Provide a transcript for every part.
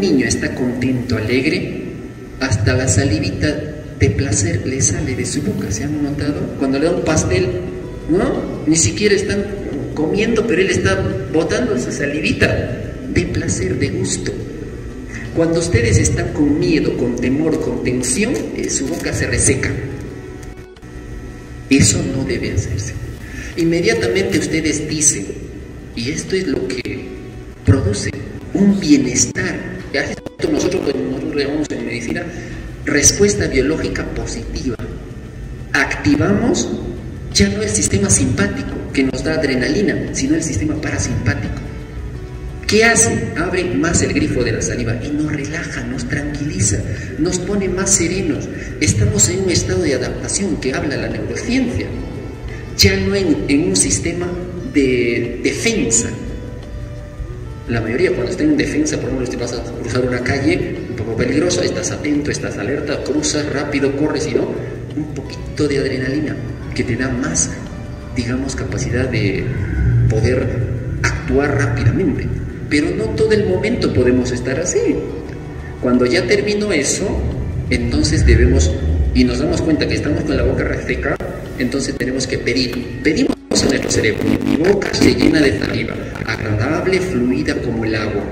un niño está contento, alegre, hasta la salivita de placer le sale de su boca. ¿Se han notado? Cuando le da un pastel, ¿no? Ni siquiera están comiendo, pero él está botando su salivita de placer, de gusto. Cuando ustedes están con miedo, con temor, con tensión, su boca se reseca. Eso no debe hacerse. Inmediatamente ustedes dicen, y esto es lo que produce un bienestar. Nosotros le llamamos en medicina respuesta biológica positiva. Activamos ya no el sistema simpático que nos da adrenalina, sino el sistema parasimpático. ¿Qué hace? Abre más el grifo de la saliva y nos relaja, nos tranquiliza, nos pone más serenos. Estamos en un estado de adaptación que habla la neurociencia, ya no en un sistema de defensa. La mayoría, cuando está en defensa, por ejemplo, si vas a cruzar una calle un poco peligrosa, estás atento, estás alerta, cruzas rápido, corres, y no, un poquito de adrenalina que te da más, digamos, capacidad de poder actuar rápidamente. Pero no todo el momento podemos estar así. Cuando ya terminó eso, entonces debemos, y nos damos cuenta que estamos con la boca reseca, entonces tenemos que pedimos a nuestro cerebro: mi boca se llena de saliva, agradable, fluida como el agua.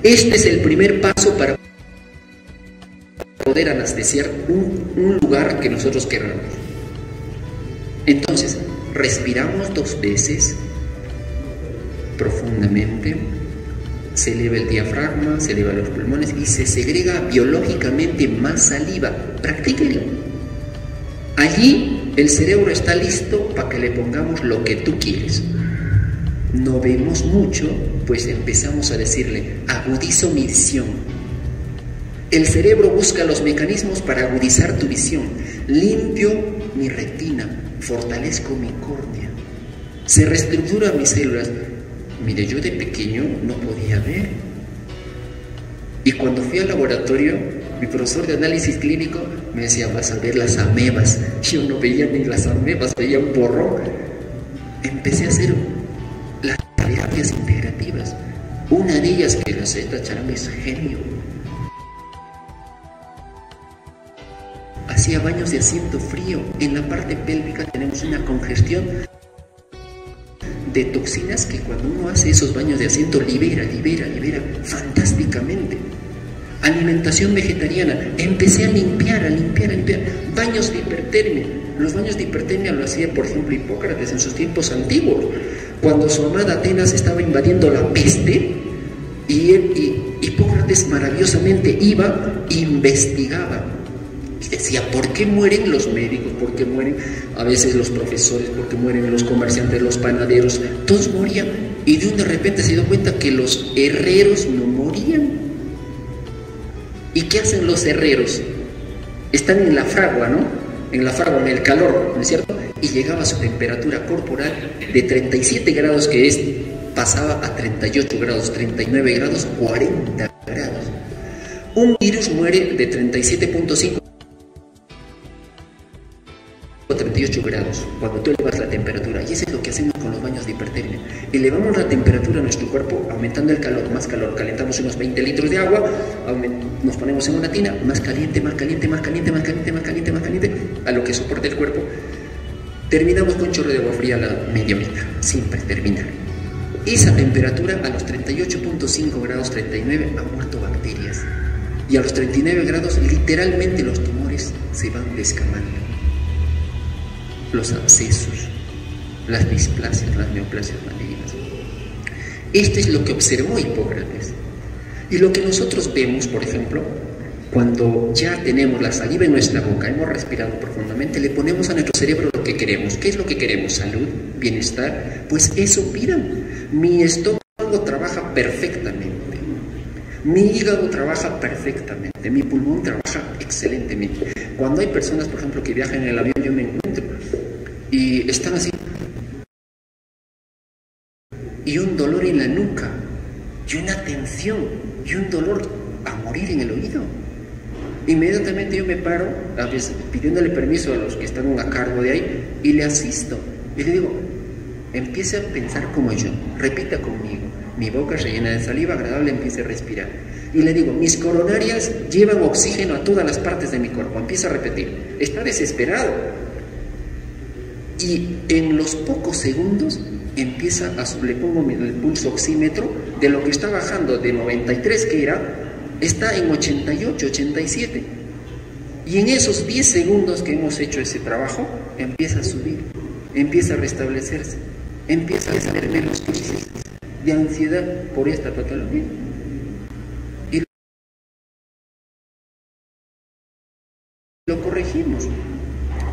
Este es el primer paso para poder anestesiar un lugar que nosotros queramos. Entonces, respiramos 2 veces profundamente, se eleva el diafragma, se eleva los pulmones y se segrega biológicamente más saliva. Practíquenlo. Allí el cerebro está listo para que le pongamos lo que tú quieres. No vemos mucho, pues empezamos a decirle: agudizo mi visión. El cerebro busca los mecanismos para agudizar tu visión. Limpio mi retina, fortalezco mi córnea, se reestructura mis células. Mire, yo de pequeño no podía ver. Y cuando fui al laboratorio, mi profesor de análisis clínico me decía: vas a ver las amebas. Yo no veía ni las amebas, veía un borrón. Empecé a hacer las terapias integrativas. Una de ellas, que no sé, esta charanga es genio, hacía baños de asiento frío. En la parte pélvica tenemos una congestión de toxinas que cuando uno hace esos baños de asiento libera fantásticamente. Alimentación vegetariana, empecé a limpiar. Baños de hipertermia. Los baños de hipertermia lo hacía, por ejemplo, Hipócrates en sus tiempos antiguos, cuando su amada Atenas estaba invadiendo la peste, y Hipócrates maravillosamente iba, investigaba y decía: ¿por qué mueren los médicos? ¿Por qué mueren a veces los profesores? ¿Por qué mueren los comerciantes, los panaderos? Todos morían. Y de repente se dio cuenta que los herreros no morían. ¿Y qué hacen los herreros? Están en la fragua, ¿no? En la fragua, en el calor, ¿no es cierto? Y llegaba a su temperatura corporal de 37 grados, pasaba a 38 grados, 39 grados, 40 grados. Un virus muere de 37.5 a 38 grados cuando tú elevas la temperatura, y eso es lo que hacemos con los baños de hipertermia. Elevamos la temperatura de nuestro cuerpo, aumentando el calor, más calor, calentamos unos 20 litros de agua, nos ponemos en una tina, más caliente, a lo que soporte el cuerpo. Terminamos con un chorro de agua fría a la media horita, siempre terminar. Esa temperatura, a los 38.5 grados, 39, ha muerto bacterias, y a los 39 grados literalmente los tumores se van descamando, los abscesos, las displasias, las neoplasias malignas. Esto es lo que observó Hipócrates. Y lo que nosotros vemos, por ejemplo, cuando ya tenemos la saliva en nuestra boca, hemos respirado profundamente, le ponemos a nuestro cerebro lo que queremos. ¿Qué es lo que queremos? Salud, bienestar. Pues eso, mira, mi estómago trabaja perfectamente, mi hígado trabaja perfectamente, mi pulmón trabaja excelentemente. Cuando hay personas, por ejemplo, que viajan en el avión, yo me encuentro y están así, y un dolor en la nuca, y una tensión, y un dolor a morir en el oído. Inmediatamente yo me paro, a veces pidiéndole permiso a los que están a cargo de ahí, y le asisto, y le digo: empiece a pensar como yo, repita conmigo: mi boca rellena de saliva agradable, empieza a respirar. Y le digo, mis coronarias llevan oxígeno a todas las partes de mi cuerpo. Empieza a repetir. Está desesperado. Y en los pocos segundos le pongo el pulso oxímetro, de lo que está bajando de 93 que era, está en 88, 87. Y en esos 10 segundos que hemos hecho ese trabajo, empieza a subir, empieza a restablecerse, empieza a tener menos crisis de ansiedad por esta patología. Y lo corregimos.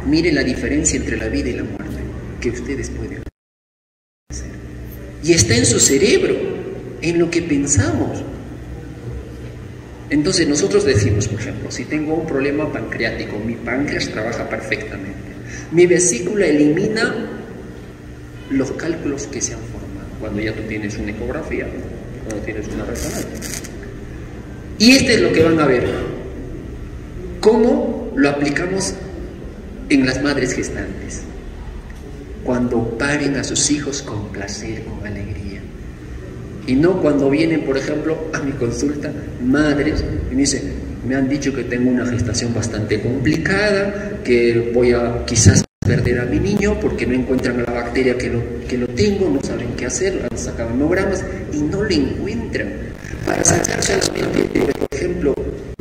Mire la diferencia entre la vida y la muerte que ustedes pueden hacer. Y está en su cerebro, en lo que pensamos. Entonces nosotros decimos, por ejemplo, si tengo un problema pancreático, mi páncreas trabaja perfectamente. Mi vesícula elimina los cálculos que se han formado cuando ya tú tienes una ecografía, cuando tienes una resonancia. Y este es lo que van a ver. ¿Cómo lo aplicamos en las madres gestantes? Cuando paren a sus hijos con placer, con alegría. Y no cuando vienen, por ejemplo, a mi consulta, madres, y me dicen, me han dicho que tengo una gestación bastante complicada, que voy a quizás perder a mi niño porque no encuentran la bacteria que lo tengo, no saben qué hacer, han sacado hemogramas y no le encuentran. Para sacar solamente, por ejemplo,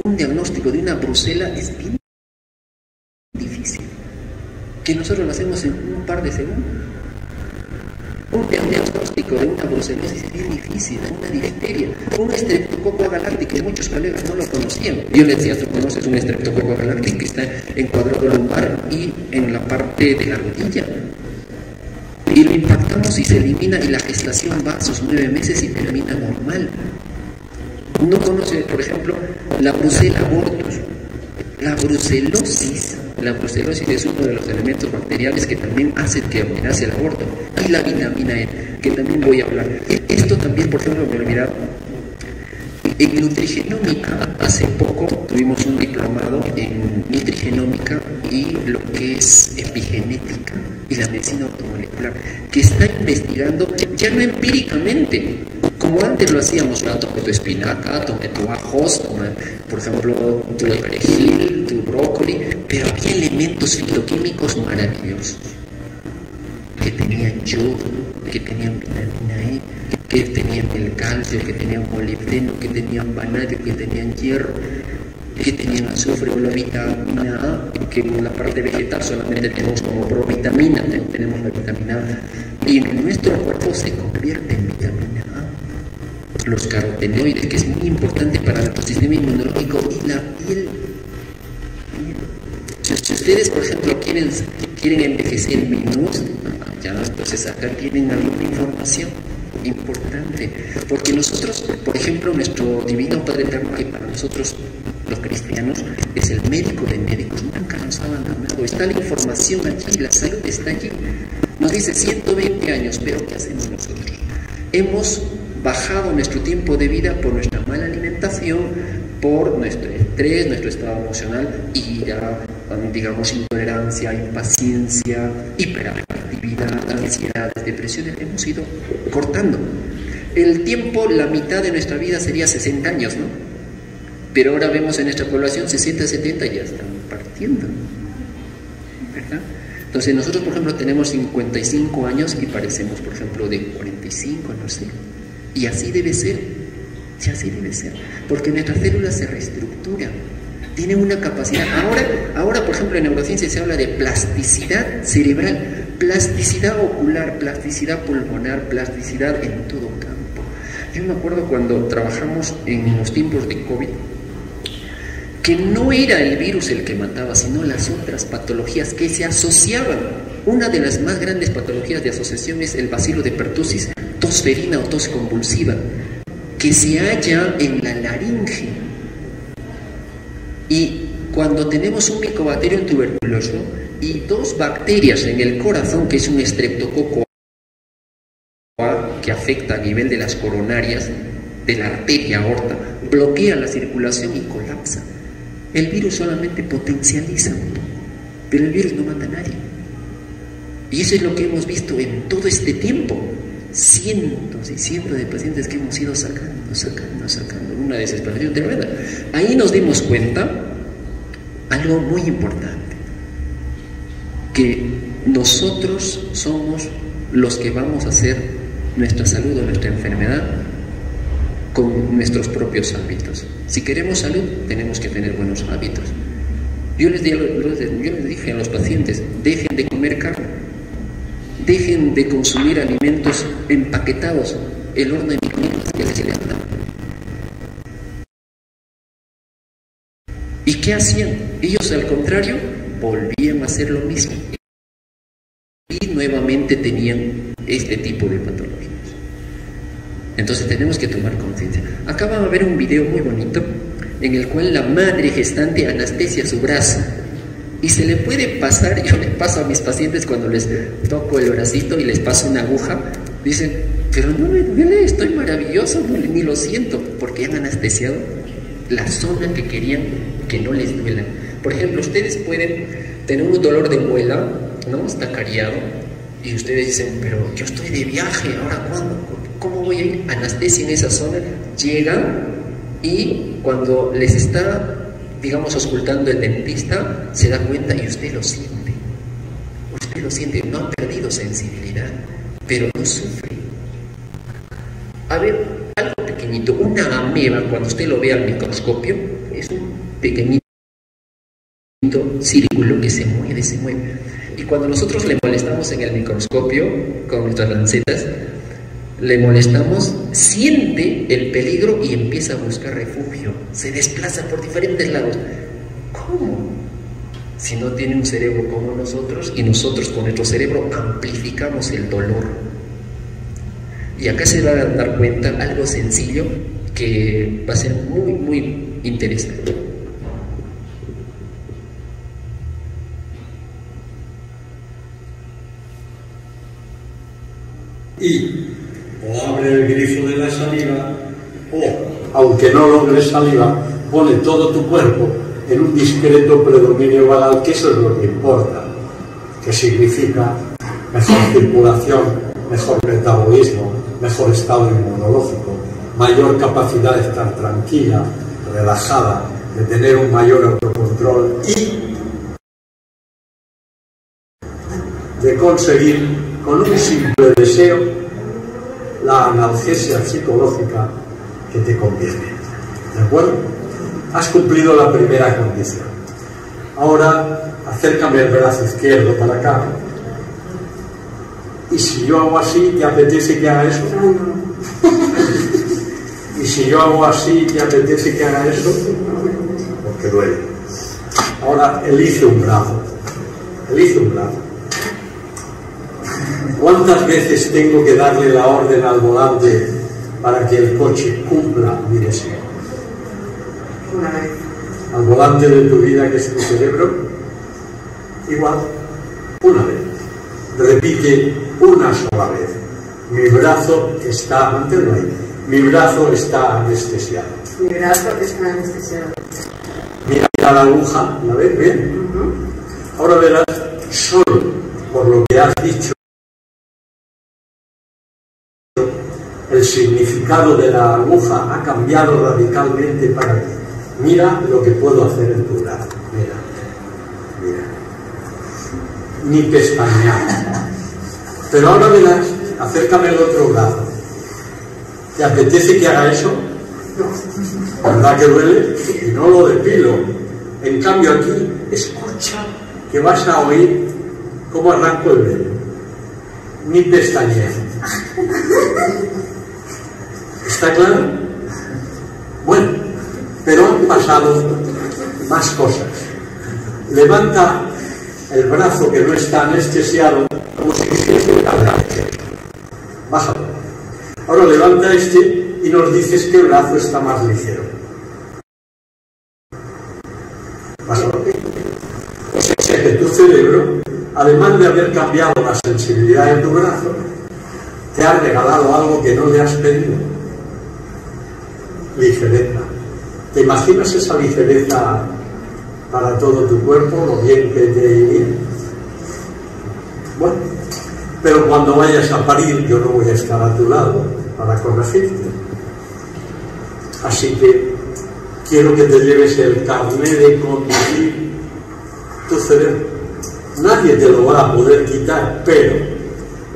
un diagnóstico de una brucela es bien difícil, que nosotros lo hacemos en un par de segundos. Un diagnóstico de una brucelosis es bien difícil, una difteria, un estreptococo galáctico, muchos colegas no lo conocían. Yo les decía, tú conoces un estreptococo galáctico que está encuadrado lumbar y en la parte de la rodilla. Y lo impactamos y se elimina, y la gestación va a sus 9 meses y termina normal. Uno conoce, por ejemplo, la brucela abortus. La brucelosis es uno de los elementos bacteriales que también hace que amenace el aborto. Y la vitamina E, que también voy a hablar. Esto también, por ejemplo, me olvidaba. En nutrigenómica, hace poco tuvimos un diplomado en nutrigenómica y lo que es epigenética y la medicina automolecular, que está investigando ya no empíricamente, como antes lo hacíamos, tome tu espinaca, tome tu ajos, tome, por ejemplo, tu perejil, tu brócoli, pero había elementos fitoquímicos maravillosos que tenían yodo, que tenían vitamina E, que tenían el calcio, que tenían molibdeno, que tenían vanadio, que tenían hierro, que tenían azufre o la vitamina A, que en la parte vegetal solamente tenemos como provitamina, tenemos la vitamina A, y en nuestro cuerpo se convierte en vitamina A. Los carotenoides, que es muy importante para nuestro sistema inmunológico, y la piel. Si ustedes, por ejemplo, quieren envejecer menos, ya entonces acá tienen alguna información importante, porque nosotros, por ejemplo, nuestro Divino Padre Eterno, que para nosotros los cristianos es el médico de médicos, nunca nos ha abandonado, está la información aquí, la salud está allí, nos dice 120 años, pero ¿qué hacemos nosotros? Hemos bajado nuestro tiempo de vida por nuestra mala alimentación, por nuestro estrés, nuestro estado emocional, ira, digamos, intolerancia, impaciencia, hiperactividad, ansiedad, depresiones. Hemos ido cortando. El tiempo, la mitad de nuestra vida sería 60 años, ¿no? Pero ahora vemos en nuestra población 60, 70 ya están partiendo, ¿verdad? Entonces nosotros, por ejemplo, tenemos 55 años y parecemos, por ejemplo, de 45, no sé. Y así debe ser, sí, así debe ser, porque nuestras células se reestructuran, tienen una capacidad. Ahora, por ejemplo, en neurociencia se habla de plasticidad cerebral, plasticidad ocular, plasticidad pulmonar, plasticidad en todo campo. Yo me acuerdo cuando trabajamos en los tiempos de COVID, que no era el virus el que mataba, sino las otras patologías que se asociaban. Una de las más grandes patologías de asociación es el bacilo de pertussis, tos ferina o tos convulsiva, que se halla en la laringe. Y cuando tenemos un micobacterio tuberculoso y 2 bacterias en el corazón, que es un estreptococo que afecta a nivel de las coronarias, de la arteria aorta, bloquea la circulación y colapsa. El virus solamente potencializa, pero el virus no mata a nadie. Y eso es lo que hemos visto en todo este tiempo. cientos y cientos de pacientes que hemos ido sacando, una desesperación tremenda. Ahí nos dimos cuenta algo muy importante, que nosotros somos los que vamos a hacer nuestra salud o nuestra enfermedad con nuestros propios hábitos. Si queremos salud, tenemos que tener buenos hábitos. Yo les dije a los pacientes, dejen de comer carne, dejen de consumir alimentos empaquetados, el horno de microondas que se les da. ¿Y qué hacían? Ellos, al contrario, volvían a hacer lo mismo y nuevamente tenían este tipo de patologías. Entonces tenemos que tomar conciencia. Acá va a haber un video muy bonito en el cual la madre gestante anestesia su brazo y se le puede pasar. Yo le paso a mis pacientes cuando les toco el bracito y les paso una aguja, dicen, pero no me duele, estoy maravilloso, ni lo siento, porque han anestesiado la zona que querían que no les duela. Por ejemplo, ustedes pueden tener un dolor de muela, ¿no? Está cariado, y ustedes dicen, pero yo estoy de viaje, ¿ahora cuándo? ¿Cómo voy a ir? Anestesia en esa zona, llegan y cuando les está, digamos, auscultando el dentista, se da cuenta y usted lo siente. Usted lo siente, no ha perdido sensibilidad, pero no sufre. A ver, algo pequeñito, una ameba, cuando usted lo ve al microscopio, es un pequeñito círculo que se mueve. Y cuando nosotros le molestamos en el microscopio con nuestras lancetas, le molestamos, siente el peligro y empieza a buscar refugio, se desplaza por diferentes lados. ¿Cómo? Si no tiene un cerebro como nosotros, y nosotros con nuestro cerebro amplificamos el dolor. Y acá se van a dar cuenta algo sencillo que va a ser muy, muy interesante. Y o abre el grifo de la saliva, o, aunque no logres saliva, pone todo tu cuerpo en un discreto predominio vagal, que eso es lo que importa, que significa mejor circulación, mejor metabolismo, mejor estado inmunológico, mayor capacidad de estar tranquila, relajada, de tener un mayor autocontrol y de conseguir con un simple deseo la analgesia psicológica que te conviene. ¿De acuerdo? Has cumplido la primera condición. Ahora, acércame el brazo izquierdo para acá. Y si yo hago así, ¿te apetece que haga eso? Y si yo hago así, ¿te apetece que haga eso? Porque duele. Ahora, elige un brazo. Elige un brazo. ¿Cuántas veces tengo que darle la orden al volante para que el coche cumpla mi deseo? Una vez. Al volante de tu vida, que es tu cerebro, igual, una vez. Repite una sola vez. Mi brazo está, manténlo ahí, mi brazo está anestesiado. Mi brazo está anestesiado. Mira la aguja, ¿la ves bien? Ahora verás, solo por lo que has dicho, el significado de la aguja ha cambiado radicalmente para ti. Mira lo que puedo hacer en tu brazo. Mira, mira. Ni pestañear. Pero ahora verás, acércame el otro brazo. ¿Te apetece que haga eso? No. ¿Verdad que duele? Y no lo depilo. En cambio aquí, escucha que vas a oír cómo arranco el dedo. Ni pestañear. ¿Está claro? Bueno, pero han pasado más cosas. Levanta el brazo que no está anestesiado como si quisiera anestesiado. Bájalo. Ahora levanta este y nos dices que el brazo está más ligero. Bájalo. O sea que tu cerebro, además de haber cambiado la sensibilidad de tu brazo, te ha regalado algo que no le has pedido. Ligereza. ¿Te imaginas esa ligereza para todo tu cuerpo, lo bien que te iría? Bueno, Pero cuando vayas a parir, yo no voy a estar a tu lado para corregirte. Así que quiero que te lleves el carné de conducir tu cerebro. Nadie te lo va a poder quitar, pero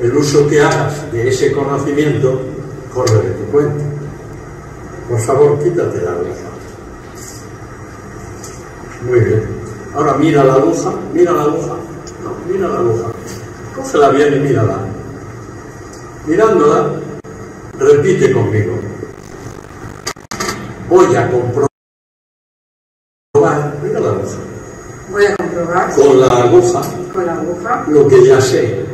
el uso que hagas de ese conocimiento corre de tu cuenta. Por favor, quítate la aguja. Muy bien. Ahora mira la aguja, mira la aguja. No, mira la aguja. Cógela bien y mírala. Mirándola, repite conmigo. Voy a comprobar. Mira la aguja. Voy a comprobar Con la aguja lo que ya sé.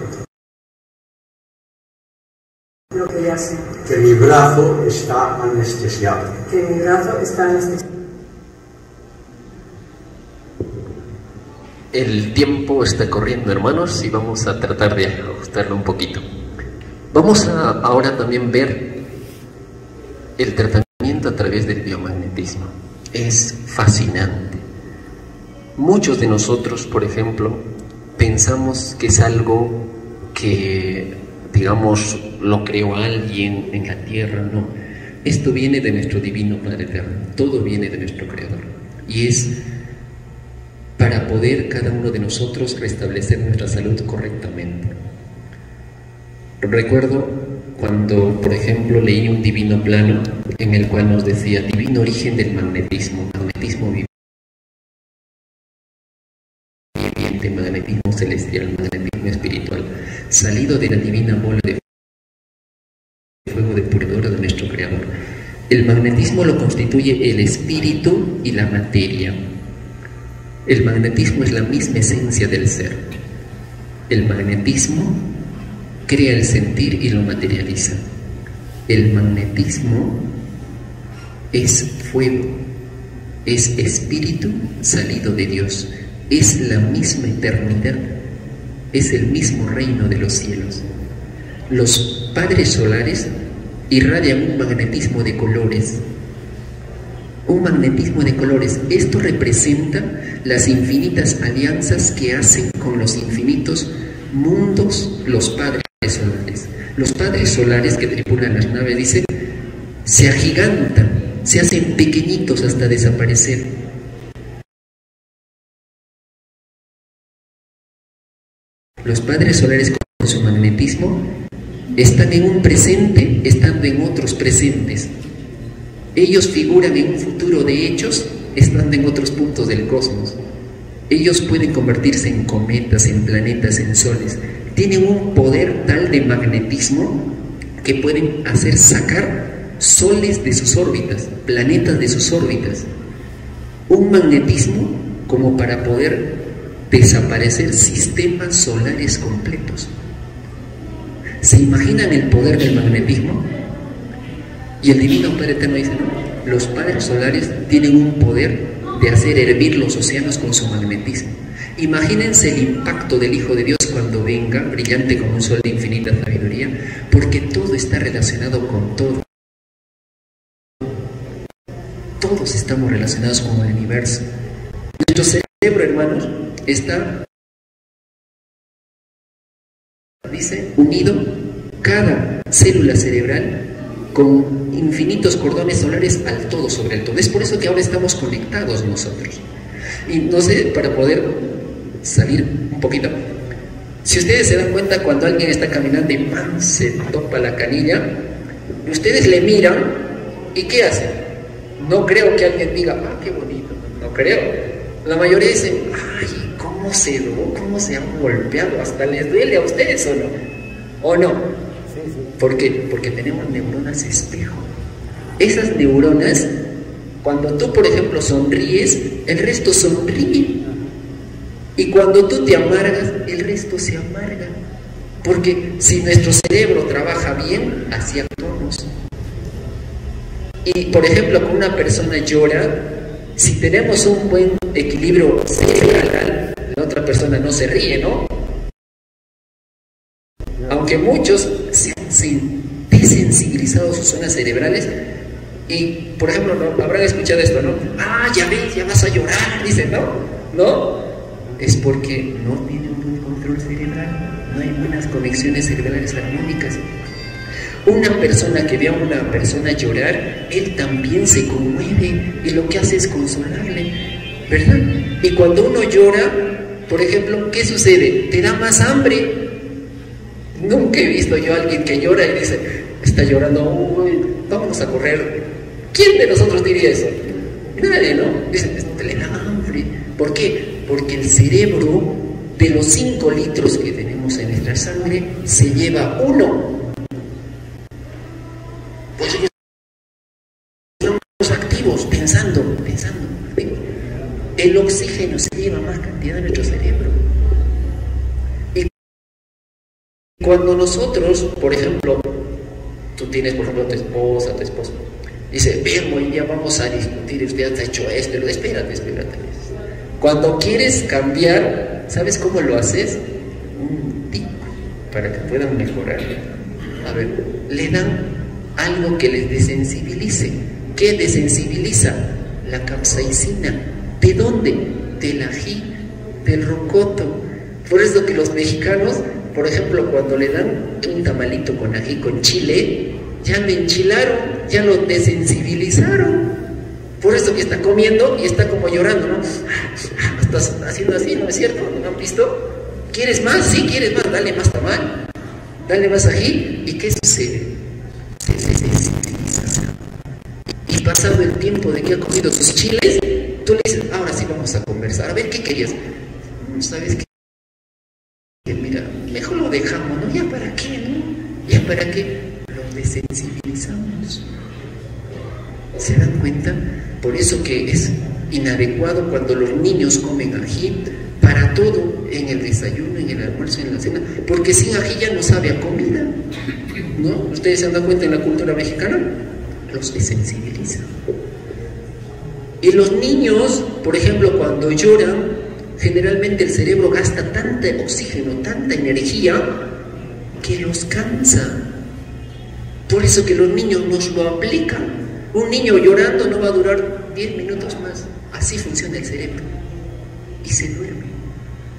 Lo que ya sé. Que mi brazo está anestesiado. Que mi brazo está anestesiado. El tiempo está corriendo, hermanos, y vamos a tratar de ajustarlo un poquito. Vamos a ahora también ver el tratamiento a través del biomagnetismo. Es fascinante. Muchos de nosotros, por ejemplo, pensamos que es algo que, digamos, lo creó alguien en la tierra. No, esto viene de nuestro divino Padre Eterno. Todo viene de nuestro Creador. Y es para poder cada uno de nosotros restablecer nuestra salud correctamente. Recuerdo cuando, por ejemplo, leí un divino plano en el cual nos decía divino origen del magnetismo, magnetismo viviente, magnetismo celestial, magnetismo espiritual, salido de la divina bola de fuego depuradora de nuestro Creador. El magnetismo lo constituye el espíritu y la materia. El magnetismo es la misma esencia del ser. El magnetismo crea el sentir y lo materializa. El magnetismo es fuego, es espíritu salido de Dios, es la misma eternidad, es el mismo reino de los cielos. Los padres solares irradian un magnetismo de colores. Un magnetismo de colores. Esto representa las infinitas alianzas que hacen con los infinitos mundos los padres solares. Los padres solares que tripulan las naves, dicen, se agigantan, se hacen pequeñitos hasta desaparecer. Los padres solares con su magnetismo están en un presente, estando en otros presentes. Ellos figuran en un futuro de hechos, estando en otros puntos del cosmos. Ellos pueden convertirse en cometas, en planetas, en soles. Tienen un poder tal de magnetismo que pueden hacer sacar soles de sus órbitas, planetas de sus órbitas. Un magnetismo como para poder desaparecer sistemas solares completos. ¿Se imaginan el poder del magnetismo? Y el Divino Padre Eterno dice, no, los padres solares tienen un poder de hacer hervir los océanos con su magnetismo. Imagínense el impacto del Hijo de Dios cuando venga, brillante como un sol de infinita sabiduría, porque todo está relacionado con todo. Todos estamos relacionados con el universo. Nuestro cerebro, hermanos, está, dice, unido, cada célula cerebral con infinitos cordones solares al todo sobre el todo. Es por eso que ahora estamos conectados nosotros. Y no sé, para poder salir un poquito, si ustedes se dan cuenta cuando alguien está caminando y ¡pam!, se topa la canilla, ustedes le miran y ¿qué hacen? No creo que alguien diga, ¡ah, qué bonito! No creo. La mayoría dicen, ¡ay, cómo se han golpeado! Hasta les duele a ustedes, ¿o no? ¿O no? ¿Por qué? Porque tenemos neuronas espejo. Esas neuronas, cuando tú, por ejemplo, sonríes, el resto sonríe. Y cuando tú te amargas, el resto se amarga. Porque si nuestro cerebro trabaja bien, así actuamos. Y, por ejemplo, cuando una persona llora, si tenemos un buen equilibrio cerebral, la otra persona no se ríe, ¿no? Aunque muchos se han desensibilizado sus zonas cerebrales y, por ejemplo, ¿no? Habrán escuchado esto, ¿no? Ah, ya ves, ya vas a llorar, dicen, ¿no? ¿No? Es porque no tienen un buen control cerebral, no hay buenas conexiones cerebrales armónicas. Una persona que ve a una persona llorar, él también se conmueve y lo que hace es consolarle, ¿verdad? Y cuando uno llora, por ejemplo, ¿qué sucede? Te da más hambre. Nunca he visto yo a alguien que llora y dice, está llorando, uy, vámonos a correr. ¿Quién de nosotros diría eso? Nadie, ¿no? Dice, te le da hambre. ¿Por qué? Porque el cerebro, de los 5 litros que tenemos en nuestra sangre, se lleva 1. Pues estamos activos, pensando. El oxígeno se lleva más cantidad de nuestro cerebro. Y cuando nosotros, por ejemplo, tú tienes, por ejemplo, tu esposo, dice, ven, hoy día vamos a discutir, usted ha hecho esto, espérate. Cuando quieres cambiar, ¿sabes cómo lo haces? Un tic, para que puedan mejorar. A ver, le dan algo que les desensibilice. ¿Qué desensibiliza? La capsaicina. ¿De dónde? Del ají, del rocoto. Por eso que los mexicanos, por ejemplo, cuando le dan un tamalito con ají, con chile, ya lo enchilaron, ya lo desensibilizaron. Por eso que está comiendo y está como llorando, ¿no? Estás haciendo así, ¿no es cierto? ¿No han visto? ¿Quieres más? Sí, quieres más, dale más tamal, dale más ají. ¿Y qué sucede? Se desensibiliza. Y pasado el tiempo de que ha comido sus chiles, tú le dices, ahora sí vamos a conversar. A ver, ¿qué querías? ¿Sabes qué? Mira, mejor lo dejamos, ¿no? ¿Ya para qué, no? ¿Ya para qué? Lo desensibilizamos. ¿Se dan cuenta? Por eso que es inadecuado cuando los niños comen ají para todo, en el desayuno, en el almuerzo, en la cena, porque sin ají ya no sabe a comida, ¿no? ¿Ustedes se han dado cuenta en la cultura mexicana? Los desensibiliza. Y los niños, por ejemplo, cuando lloran, generalmente el cerebro gasta tanta oxígeno, tanta energía, que los cansa. Por eso que los niños nos lo aplican. Un niño llorando no va a durar 10 minutos más. Así funciona el cerebro. Y se duerme.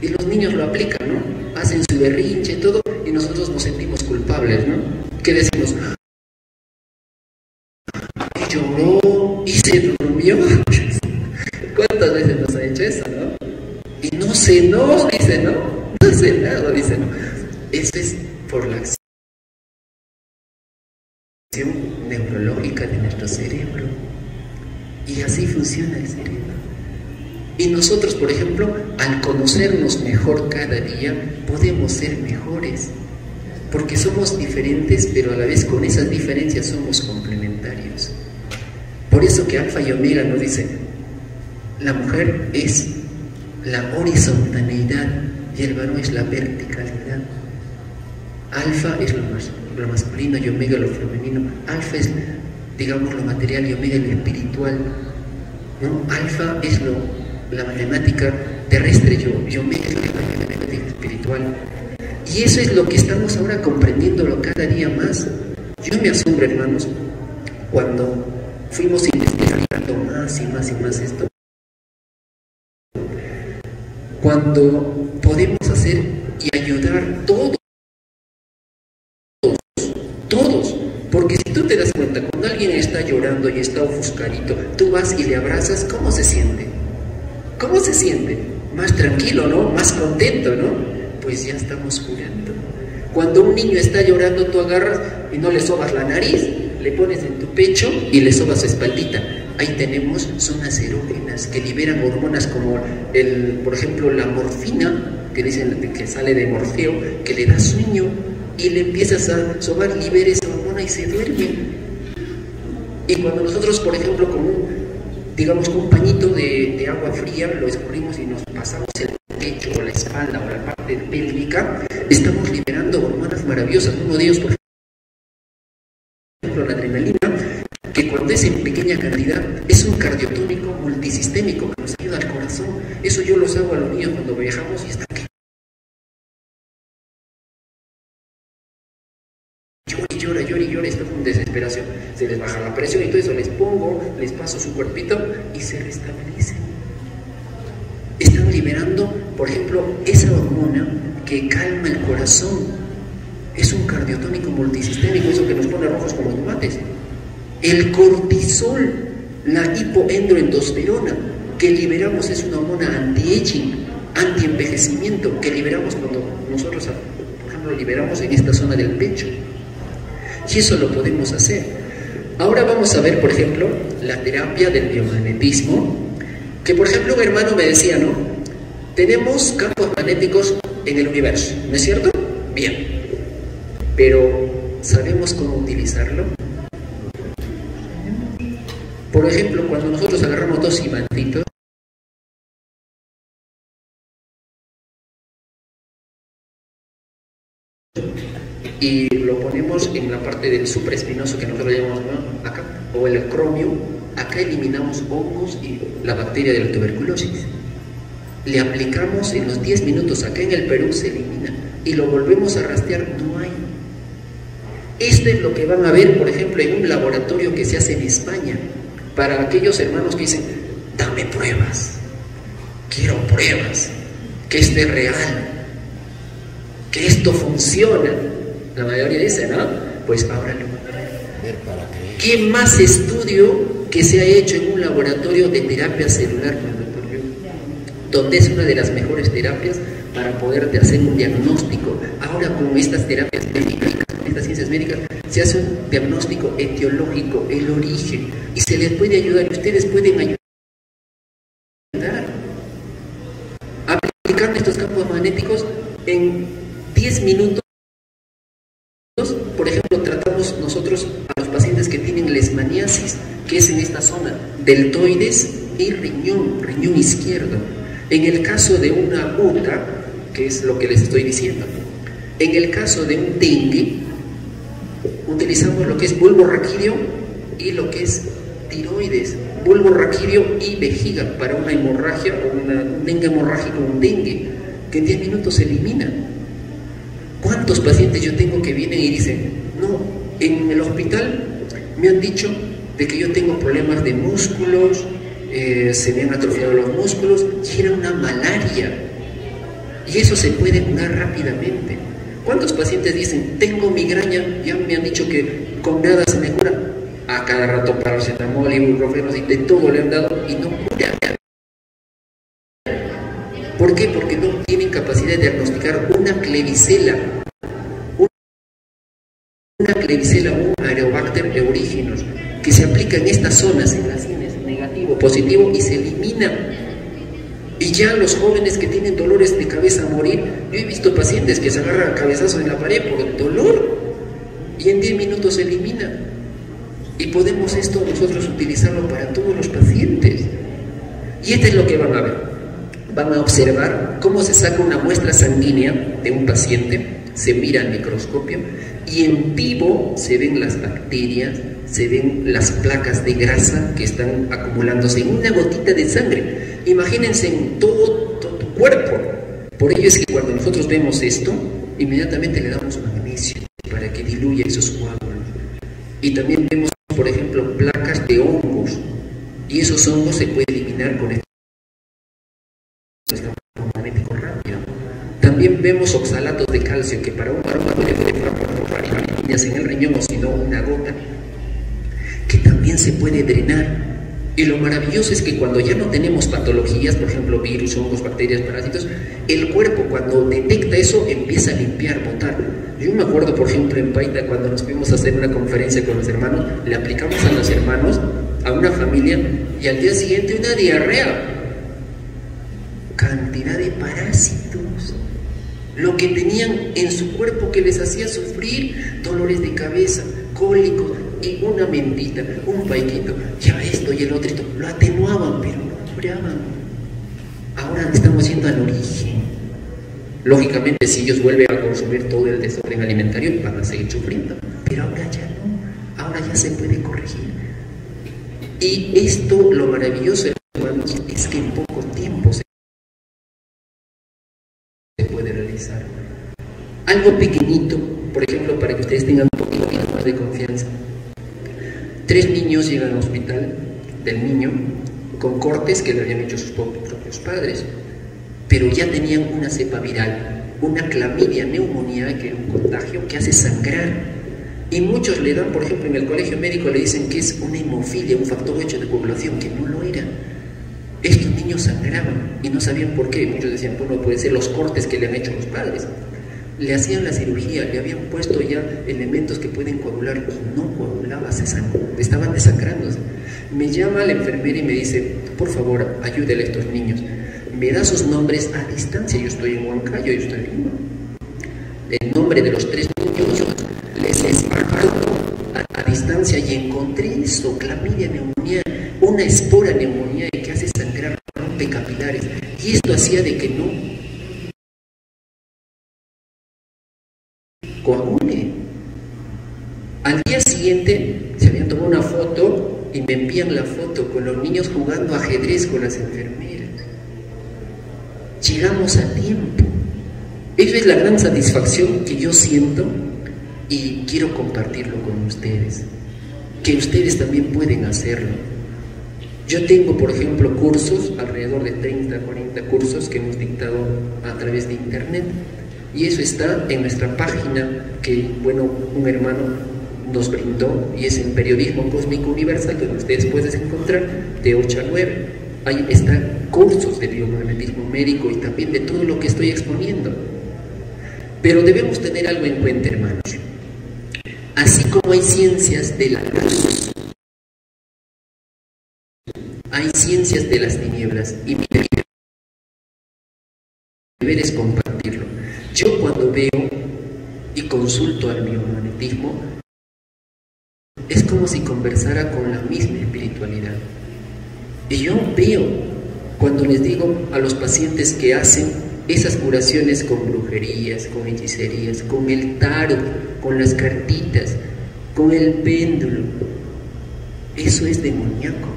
Y los niños lo aplican, ¿no? Hacen su berrinche, todo, y nosotros nos sentimos culpables, ¿no? ¿Qué decimos? Lloró y se durmió. ¿Cuántas veces nos ha hecho eso, no? Y no cenó, dice, ¿no? No ha cenado, dice, ¿no? Eso es por la acción neurológica de nuestro cerebro. Y así funciona el cerebro. Y nosotros, por ejemplo, al conocernos mejor cada día, podemos ser mejores. Porque somos diferentes, pero a la vez con esas diferencias somos complementarios. Por eso que Alfa y Omega nos dice, la mujer es la horizontalidad y el varón es la verticalidad. Alfa es lo masculino y Omega lo femenino. Alfa es, digamos, lo material y Omega lo espiritual, ¿no? Alfa es la matemática terrestre y Omega es la matemática espiritual. Y eso es lo que estamos ahora comprendiéndolo cada día más. Yo me asombro, hermanos, cuando fuimos investigando más y más esto, cuando podemos hacer y ayudar todos, porque si tú te das cuenta, cuando alguien está llorando y está ofuscadito, tú vas y le abrazas, ¿cómo se siente? ¿Cómo se siente? Más tranquilo, ¿no? Más contento, ¿no? Pues ya estamos curando. Cuando un niño está llorando, tú agarras y no le sobas la nariz, le pones en tu pecho y le sobas su espaldita. Ahí tenemos zonas erógenas que liberan hormonas como, por ejemplo, la morfina, que dicen que sale de Morfeo, que le da sueño, y le empiezas a sobar, libera esa hormona y se duerme. Y cuando nosotros, por ejemplo, con un pañito de agua fría, lo escurrimos y nos pasamos el pecho o la espalda o la parte pélvica, estamos liberando hormonas maravillosas. Uno de ellos, por ejemplo, la adrenalina, que cuando es en pequeña cantidad es un cardiotónico multisistémico que nos ayuda al corazón. Eso yo los hago a los niños cuando viajamos y están que llora, esto es una desesperación. Se les baja la presión y todo eso, les pongo, les paso su cuerpito y se restablecen. Están liberando, por ejemplo, esa hormona que calma el corazón. Es un cardiotónico multisistémico, eso que nos pone rojos como tomates. El cortisol, la hipoendroendosterona que liberamos es una hormona anti-aging, anti-envejecimiento, que liberamos cuando nosotros, por ejemplo, liberamos en esta zona del pecho. Y eso lo podemos hacer. Ahora vamos a ver, por ejemplo, la terapia del biomagnetismo, que por ejemplo un hermano me decía, ¿no? Tenemos campos magnéticos en el universo, ¿no es cierto? Bien, pero ¿sabemos cómo utilizarlo? Por ejemplo, cuando nosotros agarramos dos imantitos, y lo ponemos en la parte del supraespinoso que nosotros llamamos, ¿no?, acá, o el cromio, acá eliminamos hongos y la bacteria de la tuberculosis. Le aplicamos en los 10 minutos, acá en el Perú se elimina, y lo volvemos a rastrear, no hay. Esto es lo que van a ver, por ejemplo, en un laboratorio que se hace en España, para aquellos hermanos que dicen, dame pruebas, quiero pruebas, que esto es real, que esto funciona. La mayoría dice, ¿no? Pues ahora lo van a ver. ¿Qué más estudio que se ha hecho en un laboratorio de terapia celular, donde es una de las mejores terapias para poder hacer un diagnóstico? Ahora con estas terapias médicas, con estas ciencias médicas, se hace un diagnóstico etiológico, el origen, y se les puede ayudar, y ustedes pueden ayudar aplicando estos campos magnéticos en 10 minutos. Por ejemplo, tratamos nosotros a los pacientes que tienen leishmaniasis, que es en esta zona, deltoides y riñón izquierdo. En el caso de una UTA, que es lo que les estoy diciendo, en el caso de un dengue, utilizamos lo que es bulbo raquídeo y lo que es tiroides, bulbo raquídeo y vejiga para una hemorragia o un dengue hemorrágico, un dengue, que en 10 minutos se elimina. ¿Cuántos pacientes yo tengo que vienen y dicen, no, en el hospital me han dicho de que yo tengo problemas de músculos, se me han atrofiado los músculos, y era una malaria, y eso se puede curar rápidamente? ¿Cuántos pacientes dicen, tengo migraña, ya me han dicho que con nada se me cura? A cada rato paracetamol, ibuprofeno, y de todo le han dado y no cura. ¿Por qué? Porque no tienen capacidad de diagnosticar una clevicela, un Aerobacter euriginos, que se aplica en estas zonas, en las sienes, negativo, positivo, y se elimina. Y ya los jóvenes que tienen dolores de cabeza a morir, yo he visto pacientes que se agarran cabezazos en la pared por el dolor, y en 10 minutos se elimina. Y podemos esto nosotros utilizarlo para todos los pacientes. Y esto es lo que van a ver. Van a observar cómo se saca una muestra sanguínea de un paciente, se mira al microscopio y en vivo se ven las bacterias, se ven las placas de grasa que están acumulándose en una gotita de sangre. Imagínense en todo tu cuerpo. Por ello es que cuando nosotros vemos esto, inmediatamente le damos magnesio para que diluya esos coágulos. Y también vemos, por ejemplo, placas de hongos, y esos hongos se pueden eliminar con este magnético rápido. También vemos oxalatos de calcio, que para un varón puede provocar líneas en el riñón, o si no una gota, que también se puede drenar. Y lo maravilloso es que cuando ya no tenemos patologías, por ejemplo virus, hongos, bacterias, parásitos, el cuerpo cuando detecta eso empieza a limpiar, botar. Yo me acuerdo, por ejemplo, en Paita, cuando nos fuimos a hacer una conferencia con los hermanos, le aplicamos a los hermanos, a una familia, y al día siguiente una diarrea. Cantidad de parásitos, lo que tenían en su cuerpo que les hacía sufrir dolores de cabeza, cólicos, y una mentita, un paiquito, ya esto y el otro, lo atenuaban, pero no curaban. Ahora estamos yendo al origen. Lógicamente, si ellos vuelven a consumir todo el desorden alimentario, van a seguir sufriendo, pero ahora ya no, ahora ya se puede corregir. Y esto, lo maravilloso, hermanos, es que en poco tiempo se puede realizar. Algo pequeñito, por ejemplo, para que ustedes tengan un poquito más de confianza. 3 niños llegan al hospital del niño con cortes que le habían hecho sus propios padres, pero ya tenían una cepa viral. una clamidia neumonía, que es un contagio que hace sangrar. Y muchos le dan, por ejemplo, en el colegio médico le dicen que es una hemofilia, un factor 8 de población, que no lo era. Estos niños sangraban y no sabían por qué. Muchos decían, bueno, puede ser los cortes que le han hecho los padres. Le hacían la cirugía, le habían puesto ya elementos que pueden coagular y no coagulaba, estaban desangrándose. Me llama la enfermera y me dice, por favor, ayúdele a estos niños. Me da sus nombres a distancia, yo estoy en Huancayo, yo estoy en Lima. El nombre de los 3 niños les esparto a distancia y encontré eso, clamidia neumonía, una espora neumonía que hace sangrar, rompe capilares. Y esto hacía de que no coagule. Al día siguiente se habían tomado una foto y me envían la foto con los niños jugando ajedrez con las enfermeras. Llegamos a tiempo. Esa es la gran satisfacción que yo siento y quiero compartirlo con ustedes, que ustedes también pueden hacerlo. Yo tengo, por ejemplo, cursos, alrededor de 30, 40 cursos que hemos dictado a través de internet, y eso está en nuestra página que, bueno, un hermano nos brindó, y es en Periodismo Cósmico Universal, donde ustedes pueden encontrar de 8 a 9. Ahí están cursos de biomagnetismo médico y también de todo lo que estoy exponiendo. Pero debemos tener algo en cuenta, hermanos. Así como hay ciencias de la luz, hay ciencias de las tinieblas, y mi deber es compartirlo. Yo cuando veo y consulto al biomagnetismo, es como si conversara con la misma espiritualidad. Y yo veo, cuando les digo a los pacientes que hacen esas curaciones con brujerías, con hechicerías, con el tarot, con las cartitas, con el péndulo, eso es demoníaco.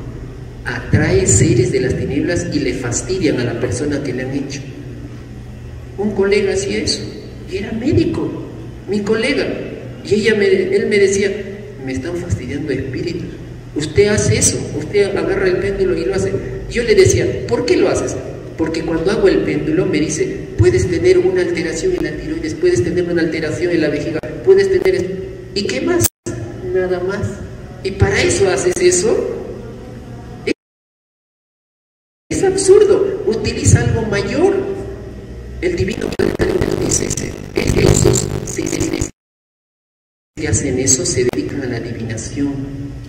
Atrae seres de las tinieblas y le fastidian a la persona que le han hecho. Un colega hacía eso, y era médico, mi colega, y él me decía, me están fastidiando espíritus. Usted hace eso, usted agarra el péndulo y lo hace. Yo le decía, ¿por qué lo haces? Porque cuando hago el péndulo me dice, puedes tener una alteración en la tiroides, puedes tener una alteración en la vejiga, puedes tener... ¿Y qué más? Nada más. ¿Y para eso haces eso? Es absurdo. Utiliza algo mayor. El divino planetario dice, esos seres que hacen eso se dedican a la adivinación.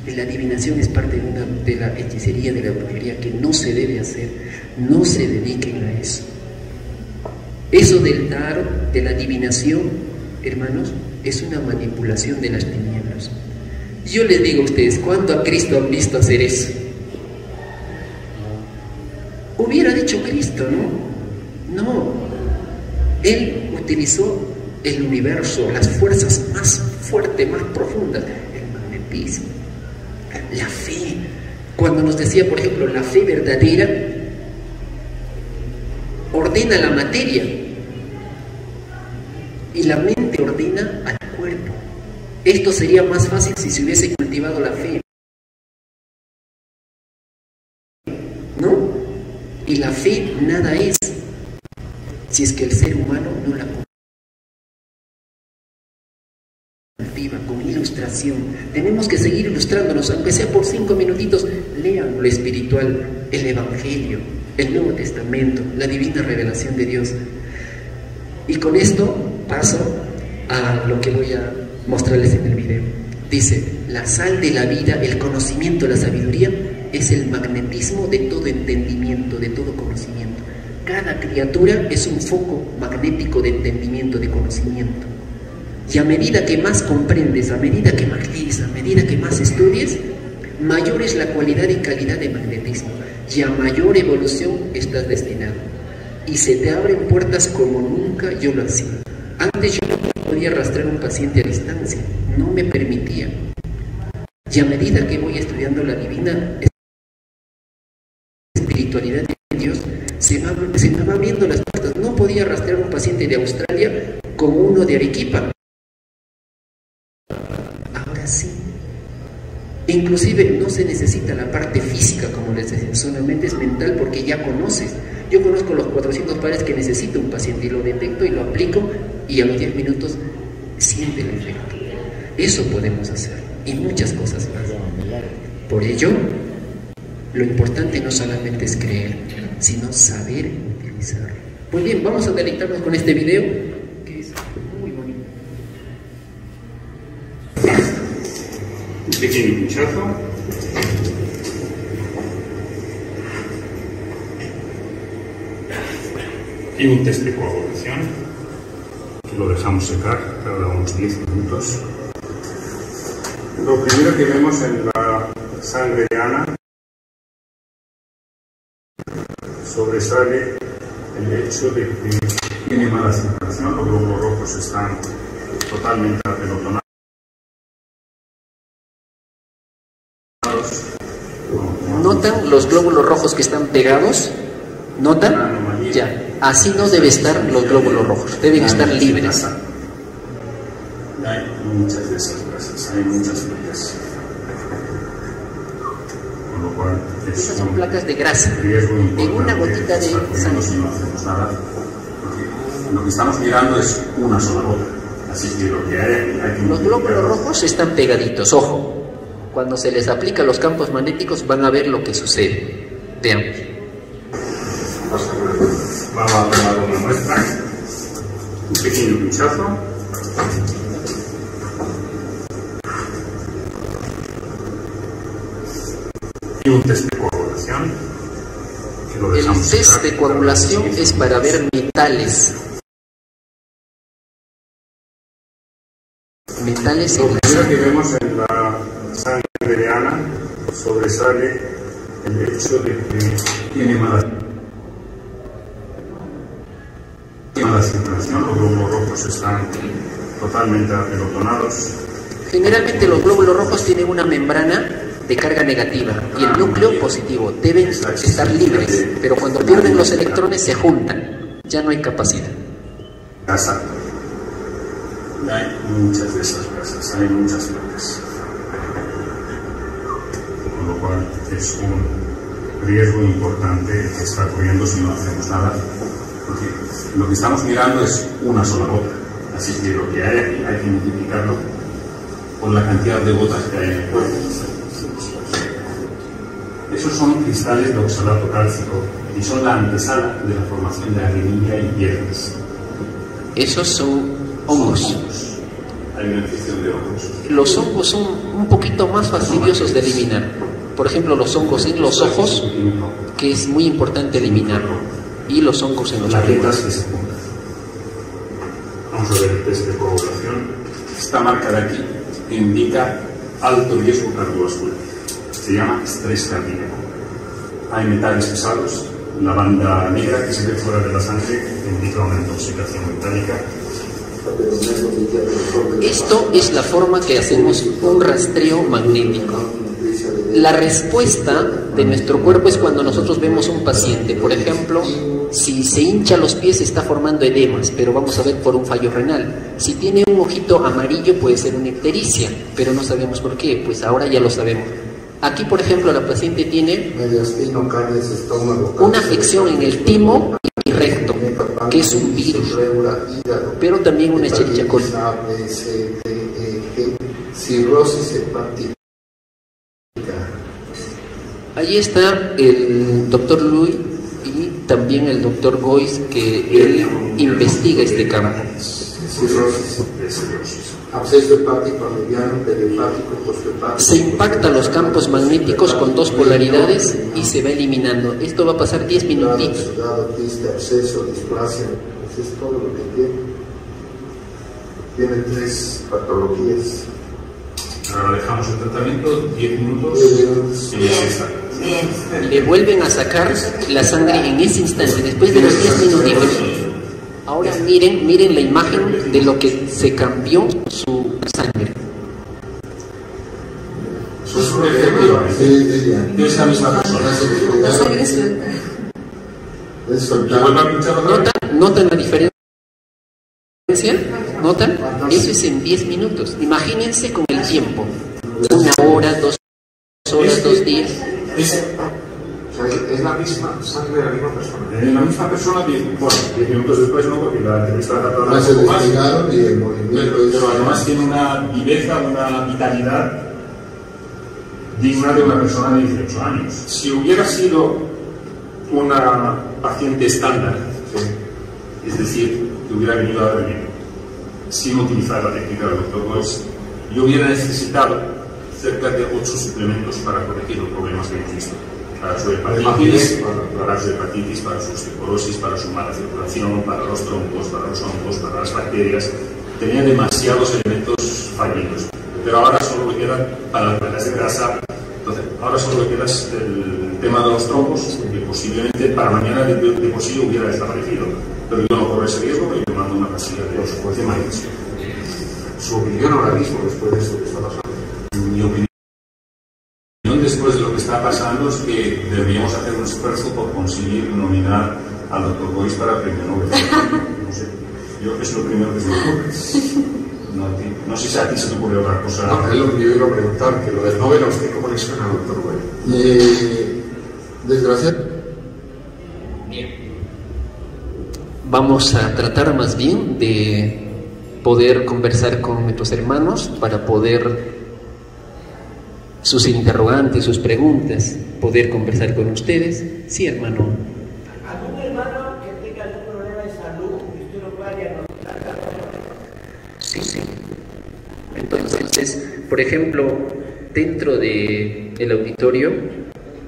La adivinación es parte de la hechicería, de la brujería, que no se debe hacer. No se dediquen a eso. Eso del tarot, de la adivinación, hermanos, es una manipulación de las tinieblas. Yo les digo a ustedes, ¿cuándo a Cristo han visto hacer eso? Hubiera dicho Cristo, ¿no? No. Él utilizó el universo, las fuerzas más fuertes, más profundas, el magnetismo, la fe. Cuando nos decía, por ejemplo, la fe verdadera ordena la materia y la mente ordena al cuerpo. Esto sería más fácil si se hubiese cultivado la fe, ¿no? Y la fe nada es si es que el ser humano no la cultiva con ilustración. Tenemos que seguir ilustrándonos, aunque sea por 5 minutitos. Lean lo espiritual, el Evangelio, el Nuevo Testamento, la divina revelación de Dios. Y con esto paso a lo que voy a mostrarles en el video. Dice, la sal de la vida, el conocimiento, la sabiduría, es el magnetismo de todo entendimiento, de todo conocimiento. Cada criatura es un foco magnético de entendimiento, de conocimiento. Y a medida que más comprendes, a medida que más lees, a medida que más estudies, mayor es la cualidad y calidad de magnetismo. Y a mayor evolución estás destinado. Y se te abren puertas como nunca yo lo hacía. Antes yo no podía arrastrar a un paciente a distancia, no me permitía. Y a medida que voy estudiando la divina espiritualidad de Dios, se me va abriendo las puertas. No podía arrastrar a un paciente de Australia como uno de Arequipa. Ahora sí. Inclusive no se necesita la parte física, como les decía, solamente es mental porque ya conoces. Yo conozco los 400 pares que necesita un paciente y lo detecto y lo aplico y a los 10 minutos siente el efecto. Eso podemos hacer y muchas cosas más. Por ello, lo importante no solamente es creer, sino saber utilizarlo. Muy bien, vamos a deleitarnos con este video que es muy bonito. Un pequeño pinchazo. Y un test de coagulación, que lo dejamos secar cada unos 10 minutos. Lo primero que vemos en la sangre de Ana sobresale el hecho de que tiene mala circulación, los glóbulos rojos están totalmente apelotonados. ¿Notan los glóbulos rojos que están pegados? ¿Notan? Ya. Así no deben estar los glóbulos rojos, deben estar libres. Hay muchas de esas grasas, hay muchas placas. Con lo cual Esas son placas de grasa. riesgo En una importante gotita de estar comiendo sangre. si no hacemos nada. Porque lo que estamos mirando es una sola gota. Así que lo que hay que Los glóbulos rojos están pegaditos, ojo. Cuando se les aplica los campos magnéticos van a ver lo que sucede. Veamos. Vamos a tomar una muestra, un pequeño pinchazo. Y un test de coagulación. Que lo El dejamos test secar de coagulación cada es para ver metales. Metales Lo en la primero que sangre. vemos en la sangre de Ana sobresale el hecho de que tiene mala circulación, los glóbulos rojos están totalmente apelotonados. Generalmente los glóbulos rojos tienen una membrana de carga negativa y el núcleo positivo. Deben estar libres, pero cuando pierden los electrones se juntan. Ya no hay capacidad. Grasa. Hay muchas de esas grasas, hay muchas placas. Con lo cual es un riesgo importante que está corriendo si no hacemos nada. Porque lo que estamos mirando es una sola gota. Así que lo que hay aquí hay que multiplicarlo por la cantidad de gotas que hay en el cuerpo. Esos son cristales de oxalato cálcico y son la antesala de la formación de arenilla y piedras. Esos son hongos. Hay una infección de hongos. Los hongos son un poquito más fastidiosos de eliminar. Por ejemplo, los hongos en los ojos, que es muy importante eliminarlo, y los hongos en los plaquetas pulmones. que se juntan. Vamos a ver el test de coagulación. Esta marca de aquí indica alto riesgo cardiovascular. Se llama estrés cardíaco. Hay metales pesados. La banda negra que se ve fuera de la sangre indica una intoxicación metálica. Esto es la forma que hacemos un rastreo magnético. La respuesta de nuestro cuerpo es cuando nosotros vemos un paciente. Por ejemplo, si se hincha los pies se está formando edemas, pero vamos a ver por un fallo renal. Si tiene un ojito amarillo puede ser una ictericia, pero no sabemos por qué, pues ahora ya lo sabemos. Aquí, por ejemplo, la paciente tiene una afección en el timo y recto, que es un virus, pero también una Escherichia coli. Cirrosis hepática. Allí está el doctor Luis y también el doctor Gois, que él investiga este campo. Cirrosis. Absceso hepático mediano, perihepático, posthepático. Se impactan los campos magnéticos con dos polaridades y se va eliminando. Esto va a pasar 10 minutitos. Sudado, quiste, absceso, displasia. Eso es todo lo que tiene. Tiene 3 patologías. Ahora dejamos el tratamiento 10 minutos y ya está. Le vuelven a sacar la sangre en ese instante, después de los 10 minutitos. Ahora miren la imagen de lo que se cambió su sangre. Es la misma persona. La sangre suelta. Es ¿Vuelve soltar. a pinchar otra vez? ¿Notan la diferencia? ¿Notan? Eso es en 10 minutos. Imagínense con el tiempo. 1 hora, 2 horas, 2 días. Es la misma sangre de la misma persona. La misma persona, 10 minutos después, no, porque la entrevista tardó Se un poco más. desligaron y el movimiento Pero además tiene una viveza, una vitalidad digna de una persona de 18 años. Si hubiera sido una paciente estándar, es decir, que hubiera venido a verme sin utilizar la técnica del doctor Boyce, yo hubiera necesitado cerca de 8 suplementos para corregir los problemas que hemos visto. Para su hepatitis, para su osteoporosis, para su mala circulación, para los trombos, para los hongos, para las bacterias. Tenía demasiados elementos fallidos. Pero ahora solo me quedan para las venas de grasa. Entonces, ahora solo me queda el tema de los trombos, que posiblemente para mañana de por sí hubiera desaparecido. Pero yo no corro ese riesgo, porque yo mando una pastilla de magnesio. Su opinión ahora mismo, después de esto que está pasando. Mi opinión después de lo que está pasando es que deberíamos hacer un esfuerzo por conseguir nominar al doctor Boyce para el premio Nobel. No sé, yo es lo primero que se me ocurre. No sé si a ti se te ocurre otra cosa. No, es lo que yo iba a preguntar, que lo del Nobel, ¿a usted cómo le suena, doctor Boyce? Desgraciadamente. Bien. Vamos a tratar más bien de poder conversar con nuestros hermanos para poder sus interrogantes, sus preguntas, poder conversar con ustedes. Sí, hermano. ¿Algún hermano que tenga algún problema de salud y usted lo pueda diagnosticar? Sí. Entonces, por ejemplo, dentro del auditorio,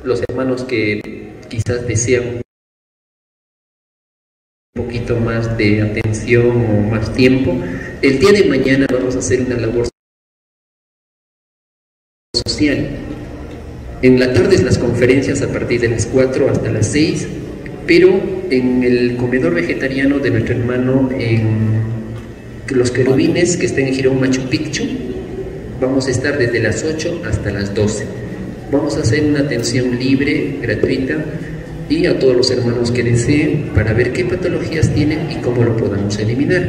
los hermanos que quizás desean un poquito más de atención o más tiempo, el día de mañana vamos a hacer una labor social. En la tarde las conferencias a partir de las 4 hasta las 6, pero en el comedor vegetariano de nuestro hermano en Los Querubines, que está en Girón, Machu Picchu, vamos a estar desde las 8 hasta las 12. Vamos a hacer una atención libre, gratuita, y a todos los hermanos que deseen, para ver qué patologías tienen y cómo lo podamos eliminar.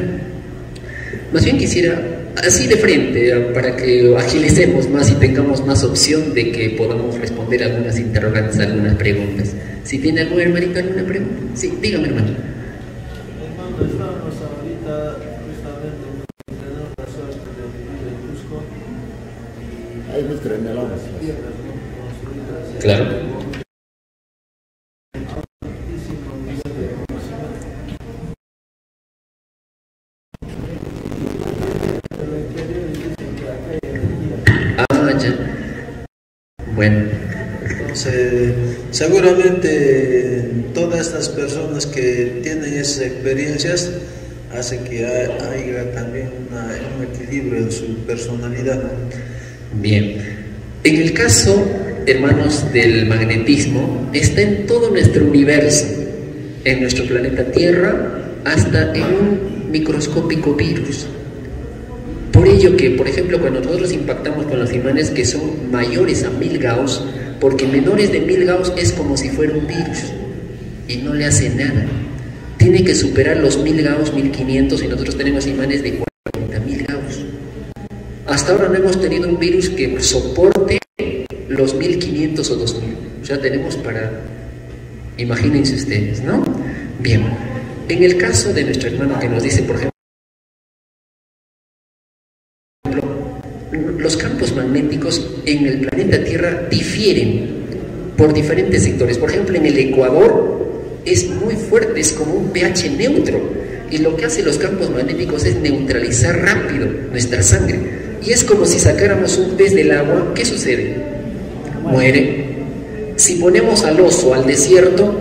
Más bien quisiera, así de frente, para que agilicemos más y tengamos más opción de que podamos responder algunas interrogantes, algunas preguntas. Si tiene algún hermanito alguna pregunta, sí, dígame, hermano. Hermano, estábamos ahorita justamente en una persona que vive en Cusco y Ahí nos trenelamos. Claro. Bueno, entonces, seguramente todas estas personas que tienen esas experiencias hace que haya también un equilibrio en su personalidad. bien. En el caso, hermanos, del magnetismo, está en todo nuestro universo, en nuestro planeta Tierra, hasta en un microscópico virus. Por ello que, por ejemplo, cuando nosotros impactamos con los imanes que son mayores a 1000 Gauss, porque menores de 1000 Gauss es como si fuera un virus y no le hace nada. Tiene que superar los 1000 Gauss, 1500, y nosotros tenemos imanes de 40.000 Gauss. Hasta ahora no hemos tenido un virus que soporte los 1500 o 2000. O sea, tenemos para... Imagínense ustedes, ¿no? Bien. En el caso de nuestro hermano que nos dice, por ejemplo, los campos magnéticos en el planeta Tierra difieren por diferentes sectores. Por ejemplo, en el Ecuador es muy fuerte, es como un pH neutro, y lo que hacen los campos magnéticos es neutralizar rápido nuestra sangre, y es como si sacáramos un pez del agua. ¿Qué sucede? Muere. Si ponemos al oso al desierto,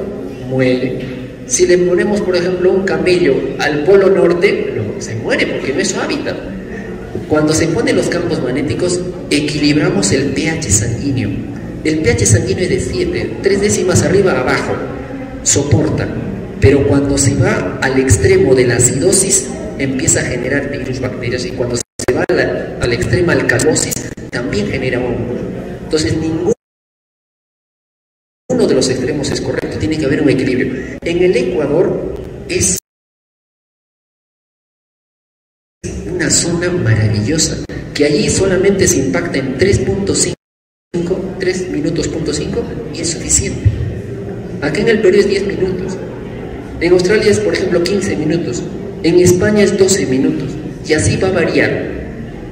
muere. Si le ponemos, por ejemplo, un camello al polo norte, se muere porque no es su hábitat. Cuando se ponen los campos magnéticos, equilibramos el pH sanguíneo. El pH sanguíneo es de 7, 3 décimas arriba, abajo, soporta. Pero cuando se va al extremo de la acidosis, empieza a generar virus, bacterias, y cuando se va a la extrema alcalosis, también genera hongos. Entonces, ninguno de los extremos es correcto, tiene que haber un equilibrio. En el Ecuador es una zona maravillosa, que allí solamente se impacta en 3.5 3 minutos, punto 5, y es suficiente. Acá en el Perú es 10 minutos. En Australia es, por ejemplo, 15 minutos. En España es 12 minutos. Y así va a variar.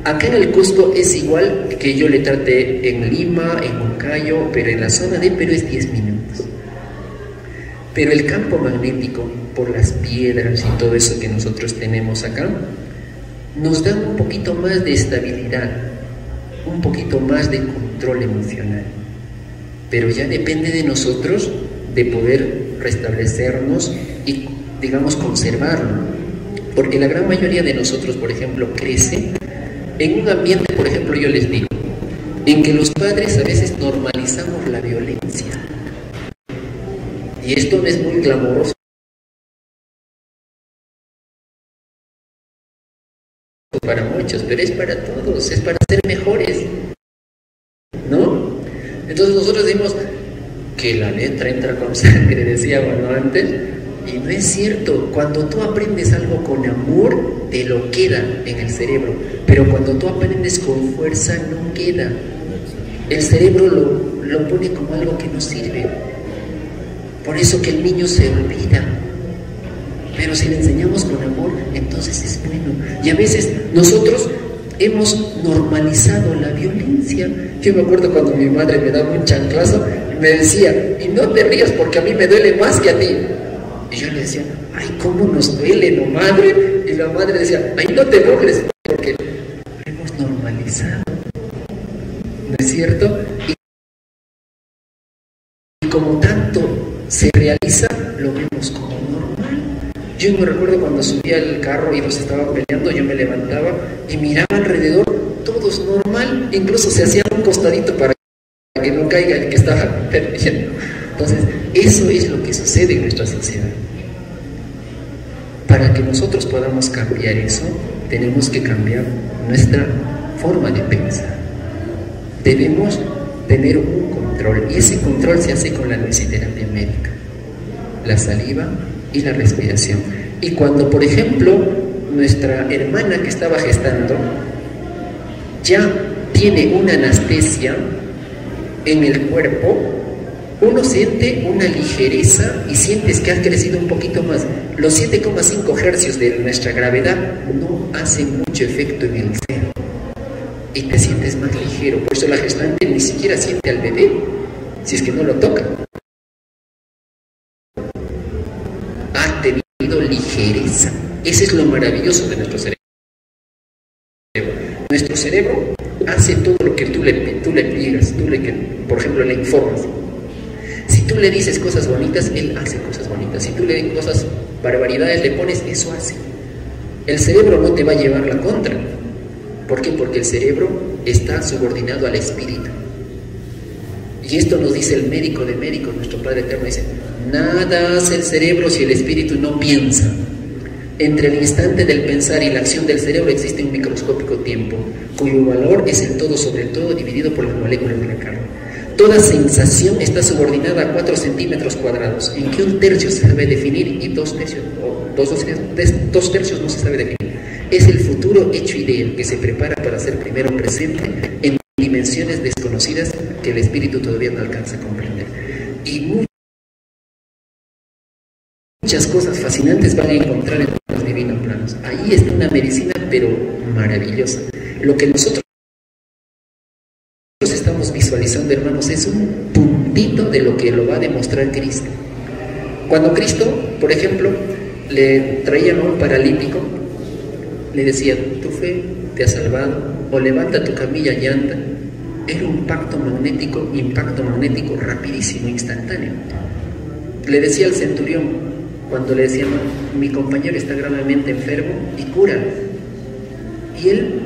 Acá en el Cusco es igual que yo le traté en Lima, en Moncayo, pero en la zona de Perú es 10 minutos. Pero el campo magnético, por las piedras y todo eso que nosotros tenemos acá, nos da un poquito más de estabilidad, un poquito más de control emocional. Pero ya depende de nosotros de poder restablecernos y, digamos, conservarlo. Porque la gran mayoría de nosotros, por ejemplo, crece en un ambiente, por ejemplo, yo les digo, en que los padres a veces normalizamos la violencia. Y esto no es muy glamoroso para muchos, pero es para todos, es para ser mejores, ¿no? Entonces nosotros decimos que la letra entra con sangre, decíamos, ¿no? Antes, y no es cierto. Cuando tú aprendes algo con amor, te lo queda en el cerebro, pero cuando tú aprendes con fuerza, no queda. El cerebro lo pone como algo que no sirve. Por eso que el niño se olvida. Pero si le enseñamos con amor, entonces es bueno. Y a veces nosotros hemos normalizado la violencia. Yo me acuerdo cuando mi madre me daba un chanclazo y me decía, y no te rías porque a mí me duele más que a ti. Y yo le decía, ay, ¿cómo nos duele, no, madre? Y la madre decía, ay, no te burles porque lo hemos normalizado. ¿No es cierto? Y como tanto se realiza, lo vemos como normal. Yo me recuerdo cuando subía al carro y los estaban peleando, yo me levantaba y miraba alrededor, todos normal, incluso se hacían un costadito para que no caiga el que estaba peleando. Entonces, eso es lo que sucede en nuestra sociedad. Para que nosotros podamos cambiar eso, tenemos que cambiar nuestra forma de pensar. Debemos tener un control, y ese control se hace con la mesiterapia médica, la saliva y la respiración. Y cuando, por ejemplo, nuestra hermana que estaba gestando ya tiene una anestesia en el cuerpo, uno siente una ligereza y sientes que has crecido un poquito más. Los 7,5 hercios de nuestra gravedad no hacen mucho efecto en el cerebro y te sientes más ligero. Por eso la gestante ni siquiera siente al bebé si es que no lo toca. Ha tenido ligereza. Ese es lo maravilloso de nuestro cerebro. Nuestro cerebro hace todo lo que tú le pidas, por ejemplo, le informas. Si tú le dices cosas bonitas, él hace cosas bonitas. Si tú le dices cosas, barbaridades le pones, eso hace. El cerebro no te va a llevar la contra. ¿Por qué? Porque el cerebro está subordinado al espíritu. Y esto nos dice el médico de médicos, nuestro Padre Eterno, dice, nada hace el cerebro si el espíritu no piensa. Entre el instante del pensar y la acción del cerebro existe un microscópico tiempo, cuyo valor es el todo sobre el todo dividido por las moléculas de la carne. Toda sensación está subordinada a 4 centímetros cuadrados, en que 1/3 se sabe definir y 2/3 no se sabe definir. Es el futuro hecho idea que se prepara para ser primero presente en dimensiones desconocidas que el espíritu todavía no alcanza a comprender. Y muchas cosas fascinantes van a encontrar en los divinos planos. Ahí está una medicina, pero maravillosa. Lo que nosotros estamos visualizando, hermanos, es un puntito de lo que lo va a demostrar Cristo. Cuando Cristo, por ejemplo, le traían a un paralítico, le decía, tu fe te ha salvado, o levanta tu camilla y anda. Era un impacto magnético rapidísimo, instantáneo. Le decía al centurión, cuando le decían, mi compañero está gravemente enfermo, y cura. Y él,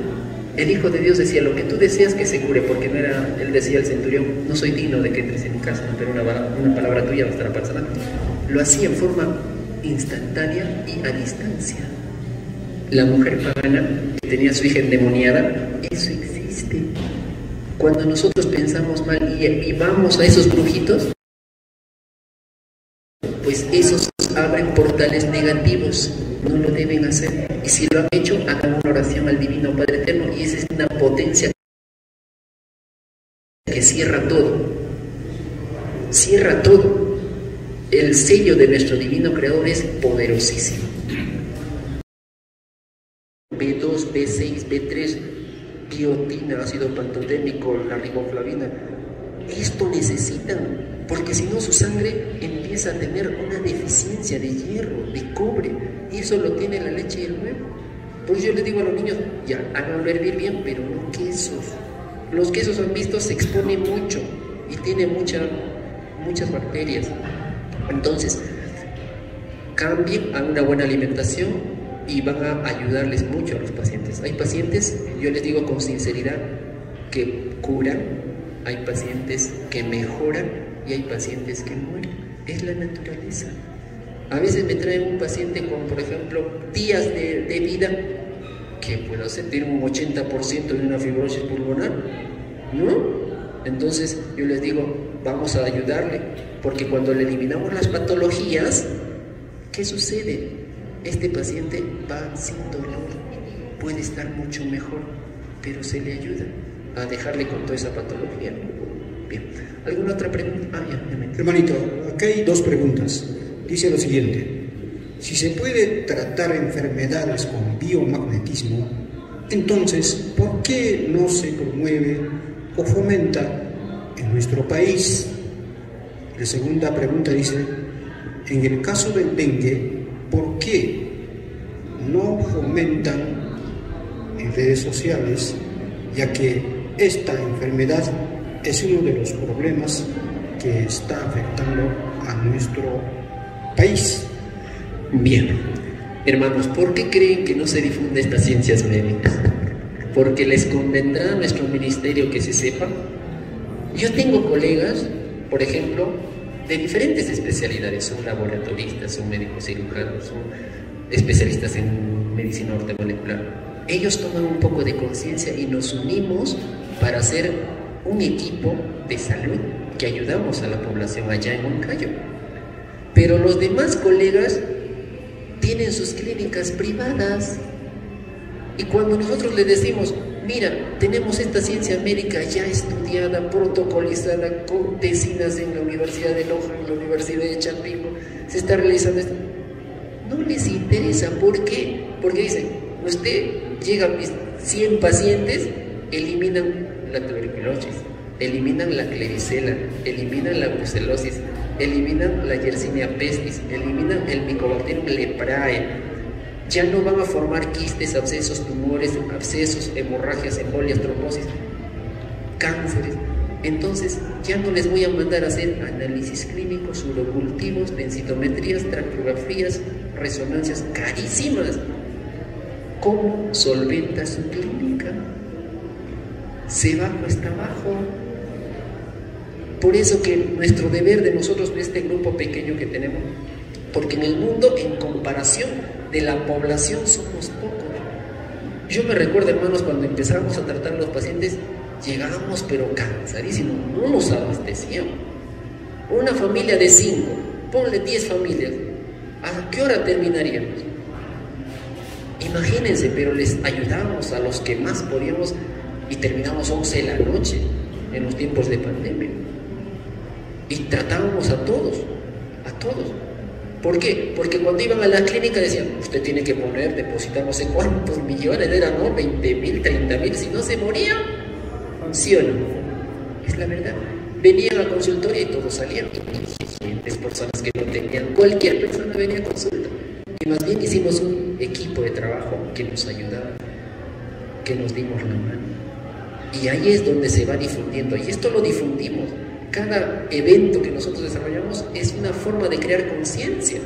el Hijo de Dios, decía, lo que tú deseas que se cure, porque no era, él decía al centurión, no soy digno de que entres en mi casa, pero una palabra tuya bastará para sanar. Lo hacía en forma instantánea y a distancia. La mujer pagana que tenía a su hija endemoniada, eso existe. Cuando nosotros pensamos mal y vamos a esos brujitos, pues esos abren portales negativos, no lo deben hacer. Y si lo han hecho, hagan una oración al Divino Padre Eterno, y esa es una potencia que que cierra todo. Cierra todo. El sello de nuestro divino creador es poderosísimo. B2, B6, B3, biotina, ácido pantoténico, la riboflavina. Esto necesitan, porque si no su sangre empieza a tener una deficiencia de hierro, de cobre, y eso lo tiene la leche y el huevo. Por eso yo les digo a los niños, ya, háganlo hervir bien, pero no quesos. Los quesos han visto se exponen mucho y tiene muchas bacterias. Entonces, cambien a una buena alimentación y van a ayudarles mucho a los pacientes. Hay pacientes, yo les digo con sinceridad, que curan, hay pacientes que mejoran y hay pacientes que mueren. Es la naturaleza. A veces me traen un paciente con, por ejemplo, días de vida, que puedo sentir un 80% de una fibrosis pulmonar, ¿no? Entonces yo les digo, vamos a ayudarle, porque cuando le eliminamos las patologías, ¿qué sucede? Este paciente va sin dolor, puede estar mucho mejor, pero se le ayuda a dejarle con toda esa patología. Bien, ¿alguna otra pregunta? Ya me entiendo. Hermanito, acá hay dos preguntas. Dice lo siguiente: si se puede tratar enfermedades con biomagnetismo, entonces, ¿por qué no se promueve o fomenta en nuestro país? La segunda pregunta dice: en el caso del dengue, ¿por qué no fomentan en redes sociales, ya que esta enfermedad es uno de los problemas que está afectando a nuestro país? Bien, hermanos, ¿por qué creen que no se difunde estas ciencias médicas? ¿Porque les convendrá a nuestro ministerio que se sepa? Yo tengo colegas, por ejemplo, de diferentes especialidades, son laboratoristas, son médicos cirujanos, son especialistas en medicina ortomolecular. Ellos toman un poco de conciencia y nos unimos para hacer un equipo de salud que ayudamos a la población allá en Moncayo. Pero los demás colegas tienen sus clínicas privadas y cuando nosotros les decimos, mira, tenemos esta ciencia médica ya estudiada, protocolizada, con tesinas en la Universidad de Loja, en la Universidad de Chapingo, se está realizando esto, no les interesa. ¿Por qué? Porque dicen, usted llega a mis 100 pacientes, eliminan la tuberculosis, eliminan la clericela, eliminan la brucelosis, eliminan la Yersinia pestis, eliminan el Mycobacterium leprae. Ya no van a formar quistes, abscesos, tumores, abscesos, hemorragias, embolias, trombosis, cánceres. Entonces ya no les voy a mandar a hacer análisis clínicos, urocultivos, densitometrías, tractografías, resonancias carísimas. ¿Cómo solventa su clínica? Se va cuesta abajo. Por eso que nuestro deber de nosotros, de este grupo pequeño que tenemos, porque en el mundo, en comparación de la población, somos pocos. Yo me recuerdo, hermanos, cuando empezábamos a tratar a los pacientes, llegábamos pero cansadísimos, no nos abastecíamos. Una familia de 5, ponle 10 familias, ¿a qué hora terminaríamos? Imagínense, pero les ayudábamos a los que más podíamos y terminamos 11 de la noche en los tiempos de pandemia. Y tratábamos a todos, a todos. ¿Por qué? Porque cuando iban a la clínica decían, usted tiene que poner, depositar no sé cuántos millones, eran, ¿no? 20.000, 30.000, si no se moría, ¿sí o no? Es la verdad. Venían al consultorio y todos salían, indigentes, personas que no tenían, cualquier persona venía a consulta. Y más bien hicimos un equipo de trabajo que nos ayudaba, que nos dimos la mano. Y ahí es donde se va difundiendo, y esto lo difundimos. Cada evento que nosotros desarrollamos es una forma de crear conciencia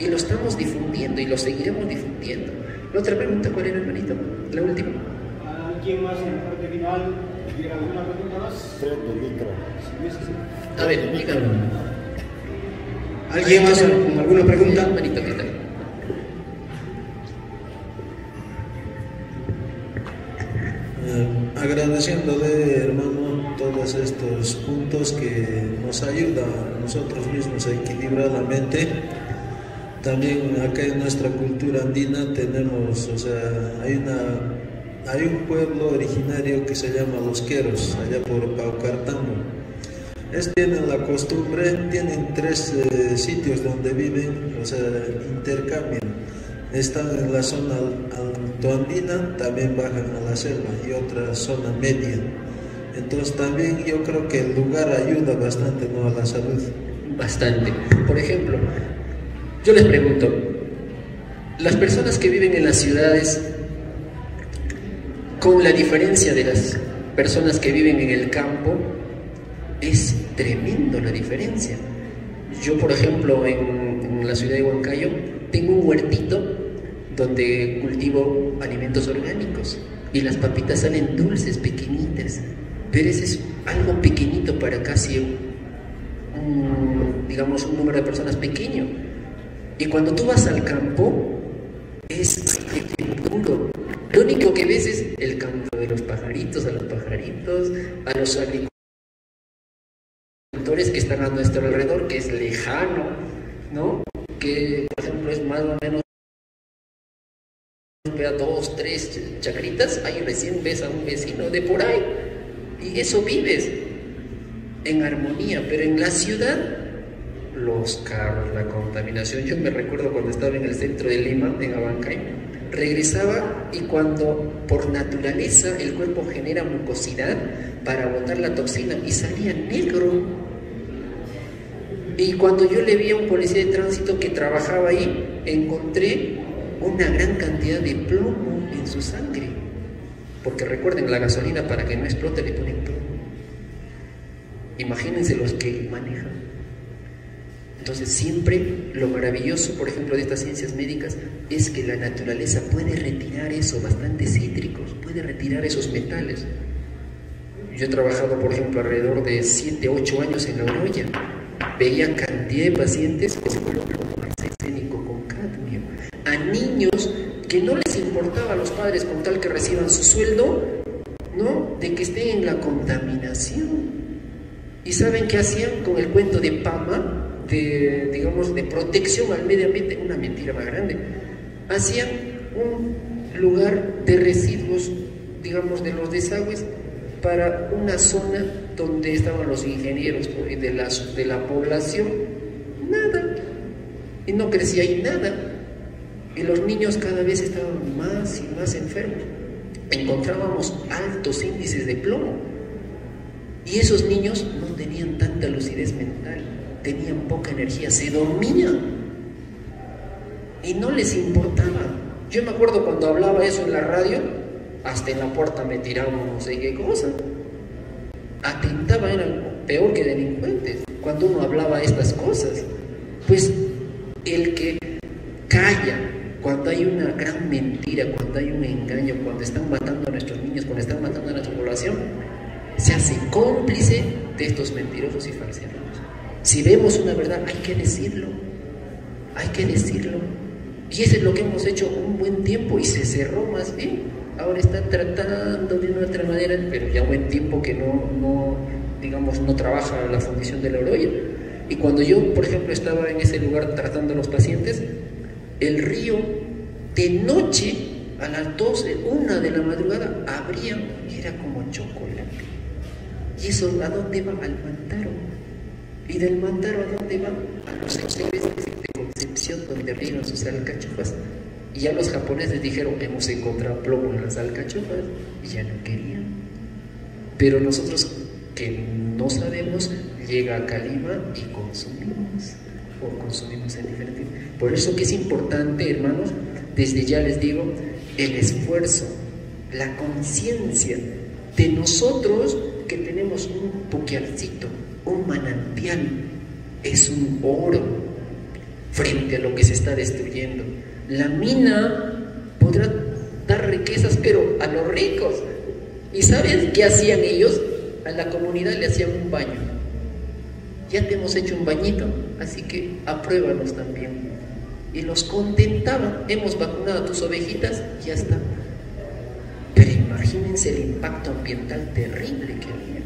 y lo estamos difundiendo y lo seguiremos difundiendo. La otra pregunta, ¿cuál era, hermanito? La última. ¿Alguien más en la parte final? ¿Tiene alguna pregunta más? A ver, díganlo. ¿Alguien más con alguna pregunta? Hermanito, ¿qué tal? Agradeciéndole, hermano, todos estos puntos que nos ayudan a nosotros mismos a equilibrar la mente. También acá en nuestra cultura andina tenemos, o sea, hay una hay un pueblo originario que se llama Los Queros, allá por Paucartambo. Tienen la costumbre, tienen 3 sitios donde viven, o sea, intercambian. Están en la zona altoandina, también bajan a la selva, y otra zona media. Entonces también yo creo que el lugar ayuda bastante, ¿no?, a la salud. Bastante. Por ejemplo, yo les pregunto, las personas que viven en las ciudades, con la diferencia de las personas que viven en el campo, es tremendo la diferencia. Yo, por ejemplo, en la ciudad de Huancayo, tengo un huertito donde cultivo alimentos orgánicos y las papitas salen dulces, pequeñitas, pero ese es algo pequeñito para casi digamos un número de personas pequeño. Y cuando tú vas al campo, es puro. Lo único que ves es el canto de los pajaritos, a los agricultores que están a nuestro alrededor, que es lejano, ¿no? Que, por ejemplo, es más o menos 2, 3 chacritas, ahí recién ves a un vecino de por ahí, y eso vives en armonía. Pero en la ciudad, los carros, la contaminación. Yo me recuerdo cuando estaba en el centro de Lima, en Abancay, regresaba, y cuando por naturaleza el cuerpo genera mucosidad para botar la toxina, y salía negro. Y cuando yo le vi a un policía de tránsito que trabajaba ahí, encontré una gran cantidad de plomo en su sangre, porque recuerden, la gasolina, para que no explote, le ponen plomo. Imagínense los que manejan. Entonces, siempre lo maravilloso, por ejemplo, de estas ciencias médicas es que la naturaleza puede retirar eso, bastantes cítricos, puede retirar esos metales. Yo he trabajado, por ejemplo, alrededor de 7, 8 años en la Oroya. Veía cantidad de pacientes con arsénico, con cadmio, a niños que no les importaba a los padres con tal que reciban su sueldo, ¿no?, de que estén en la contaminación. ¿Y saben qué hacían con el cuento de PAMA, digamos, de protección al medio ambiente? Una mentira más grande. Hacían un lugar de residuos, digamos, de los desagües, para una zona donde estaban los ingenieros, ¿no?, y de la población. Nada. Y no crecía ahí nada. Y los niños cada vez estaban más y más enfermos. Encontrábamos altos índices de plomo. Y esos niños no tenían tanta lucidez mental, tenían poca energía, se dormían y no les importaba. Yo me acuerdo cuando hablaba eso en la radio, hasta en la puerta me tiraban no sé qué cosa. Atentaban, eran peor que delincuentes cuando uno hablaba estas cosas. Pues el que calla cuando hay una gran mentira, cuando hay un engaño, cuando están matando a nuestros niños, cuando están matando a nuestra población, se hace cómplice de estos mentirosos y falseros. Si vemos una verdad, hay que decirlo. Hay que decirlo. Y eso es lo que hemos hecho un buen tiempo, y se cerró más bien. Ahora está tratando de una otra manera, pero ya buen tiempo que no trabaja la Fundación de la Oroya. Y cuando yo, por ejemplo, estaba en ese lugar tratando a los pacientes, el río de noche a las 12, 1 de la madrugada, abría y era como chocolate. ¿Y eso a dónde va? Al Mantaro. ¿Y del Mantaro a dónde va? A los sectores de Concepción, donde riegan sus alcachofas. Y ya los japoneses dijeron, hemos encontrado plomo en las alcachofas, y ya no querían. Pero nosotros, que no sabemos, llega a Calima y consumimos, o consumimos en diferentes. Por eso que es importante, hermanos, desde ya les digo, el esfuerzo, la conciencia de nosotros, que tenemos un puquialcito, un manantial, es un oro frente a lo que se está destruyendo. La mina podrá dar riquezas, pero a los ricos. ¿Y saben qué hacían ellos? A la comunidad le hacían un baño. Ya te hemos hecho un bañito, así que apruébanos también. Y los contentaban. Hemos vacunado a tus ovejitas, ya está. Pero imagínense el impacto ambiental terrible que había.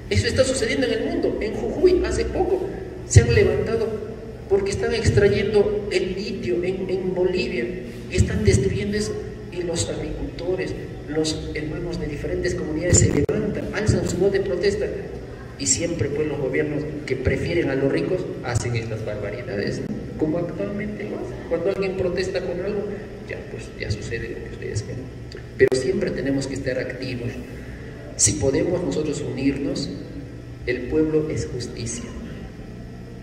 Eso está sucediendo en el mundo. En Jujuy, hace poco, se han levantado porque están extrayendo el litio en Bolivia y están destruyendo eso. Y los agricultores, los hermanos de diferentes comunidades se levantan, alzan su voz de protesta. Y siempre pues los gobiernos que prefieren a los ricos hacen estas barbaridades, como actualmente lo hacen. Cuando alguien protesta con algo, ya sucede lo que ustedes ven. Pero siempre tenemos que estar activos. Si podemos nosotros unirnos, el pueblo es justicia.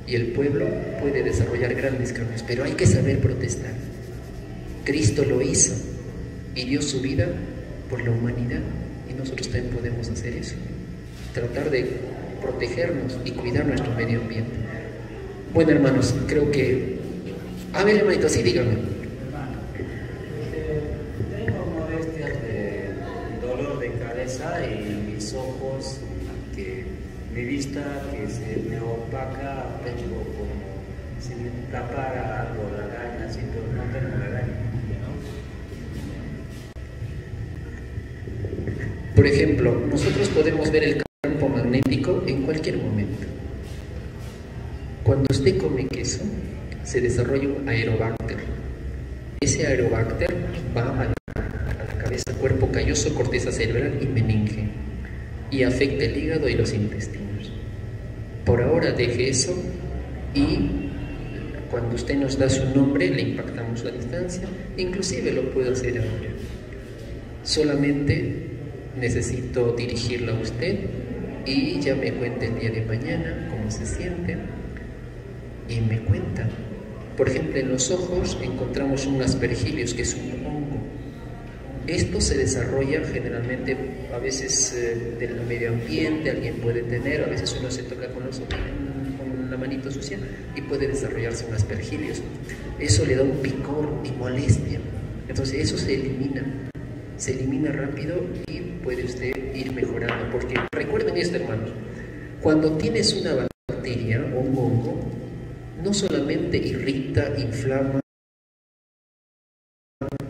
Y el pueblo puede desarrollar grandes cambios, pero hay que saber protestar. Cristo lo hizo y dio su vida por la humanidad, y nosotros también podemos hacer eso. Tratar de protegernos y cuidar nuestro medio ambiente. Bueno, hermanos, creo que... A ver, hermanito, sí, dígame. Hermano, tengo molestias de dolor de cabeza y mis ojos, que mi vista que se me opaca, tengo como si me tapara algo la araña, así, pero no tengo la araña, ¿no? Por ejemplo, nosotros podemos ver el campo magnético en cualquier momento. Cuando usted come queso, se desarrolla un aerobacter. Ese aerobacter va a la cabeza, cuerpo calloso, corteza cerebral y meninge, y afecta el hígado y los intestinos. Por ahora deje eso, y cuando usted nos da su nombre, le impactamos la distancia. Inclusive lo puedo hacer ahora. Solamente necesito dirigirla a usted y ya me cuenta el día de mañana cómo se siente, y me cuenta. Por ejemplo, en los ojos encontramos un aspergillus, que es un hongo. Esto se desarrolla generalmente, a veces del medio ambiente, alguien puede tener, a veces uno se toca con la manito sucia y puede desarrollarse un aspergillus. Eso le da un picor y molestia. Entonces eso se elimina rápido y puede usted ir mejorando. Porque recuerden esto, hermanos, cuando tienes una bacteria o un hongo, no solamente irrita, inflama,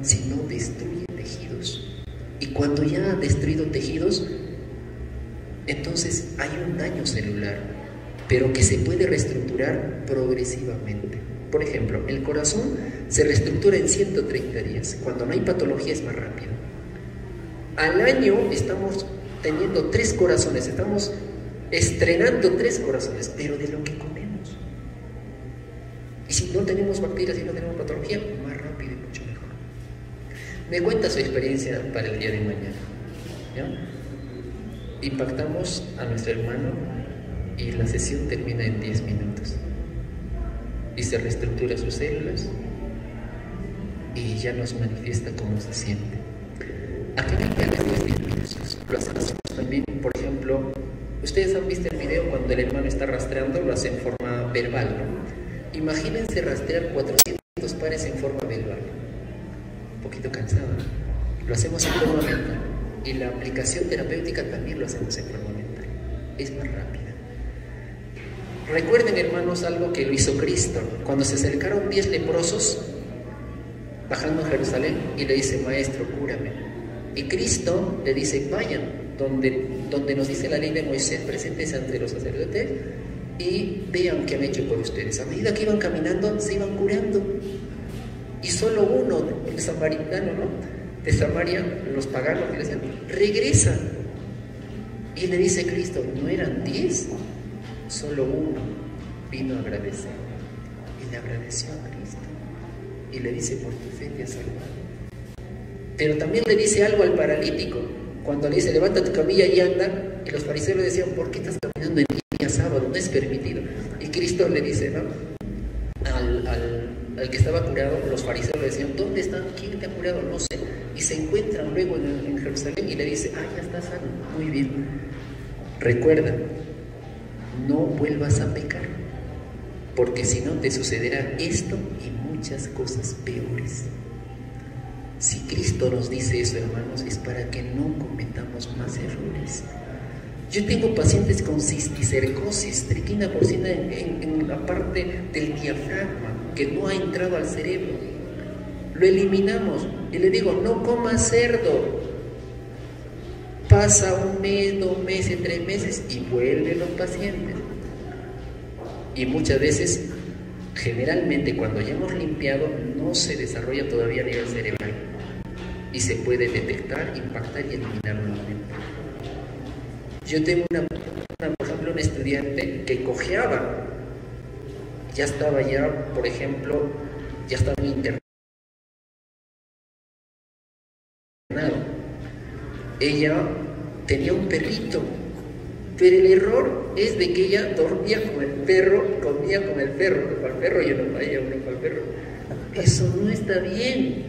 sino destruye tejidos. Y cuando ya ha destruido tejidos, entonces hay un daño celular, pero que se puede reestructurar progresivamente. Por ejemplo, el corazón se reestructura en 130 días. Cuando no hay patología es más rápido. Al año estamos teniendo 3 corazones, estamos estrenando 3 corazones, pero de lo que comemos. Y si no tenemos bacterias y no tenemos patología, más rápido y mucho mejor. Me cuenta su experiencia para el día de mañana, ¿ya? Impactamos a nuestro hermano y la sesión termina en 10 minutos. Y se reestructura sus células y ya nos manifiesta cómo se siente. Aquí me quedan 10 minutos. Lo hacemos también, por ejemplo, ustedes han visto el video cuando el hermano está rastreando, lo hace en forma verbal, ¿no? Imagínense rastrear 400 pares en forma verbal. Un poquito cansado, ¿no? Lo hacemos en forma mental. Y la aplicación terapéutica también lo hacemos en forma mental. Es más rápida. Recuerden, hermanos, algo que lo hizo Cristo. Cuando se acercaron 10 leprosos bajando a Jerusalén y le dice: Maestro, cúrame. Y Cristo le dice: vayan donde nos dice la ley de Moisés, preséntense ante los sacerdotes y vean qué han hecho por ustedes. A medida que iban caminando, se iban curando. Y solo uno, el samaritano, ¿no?, de Samaria, los paganos, que le decían: regresa. Y le dice Cristo: ¿no eran 10? Solo uno vino a agradecer. Y le agradeció a Cristo. Y le dice: por tu fe te has salvado. Pero también le dice algo al paralítico. Cuando le dice: levanta tu camilla y anda. Y los fariseos le decían: ¿por qué estás caminando en día sábado? No es permitido. Y Cristo le dice, ¿no?, al que estaba curado, los fariseos le decían: ¿dónde están? ¿Quién te ha curado? No sé. Y se encuentran luego en Jerusalén y le dice: ya está sano. Muy bien. Recuerda, no vuelvas a pecar, porque si no te sucederá esto y muchas cosas peores. Si Cristo nos dice eso, hermanos, es para que no cometamos más errores. Yo tengo pacientes con cisticercosis, triquina porcina en la parte del diafragma, que no ha entrado al cerebro. Lo eliminamos y le digo: no coma cerdo. Pasa 1 mes, 2 meses, 3 meses y vuelven los pacientes. Y muchas veces, generalmente cuando ya hemos limpiado, no se desarrolla todavía a nivel cerebral. y se puede detectar, impactar y eliminar nuevamente. Yo tengo por ejemplo, un estudiante que cojeaba, ya estaba por ejemplo, ya estaba internado. Ella tenía un perrito, pero el error es de que ella dormía con el perro, comía con el perro, uno para el perro y uno para ella, uno para el perro. Eso no está bien,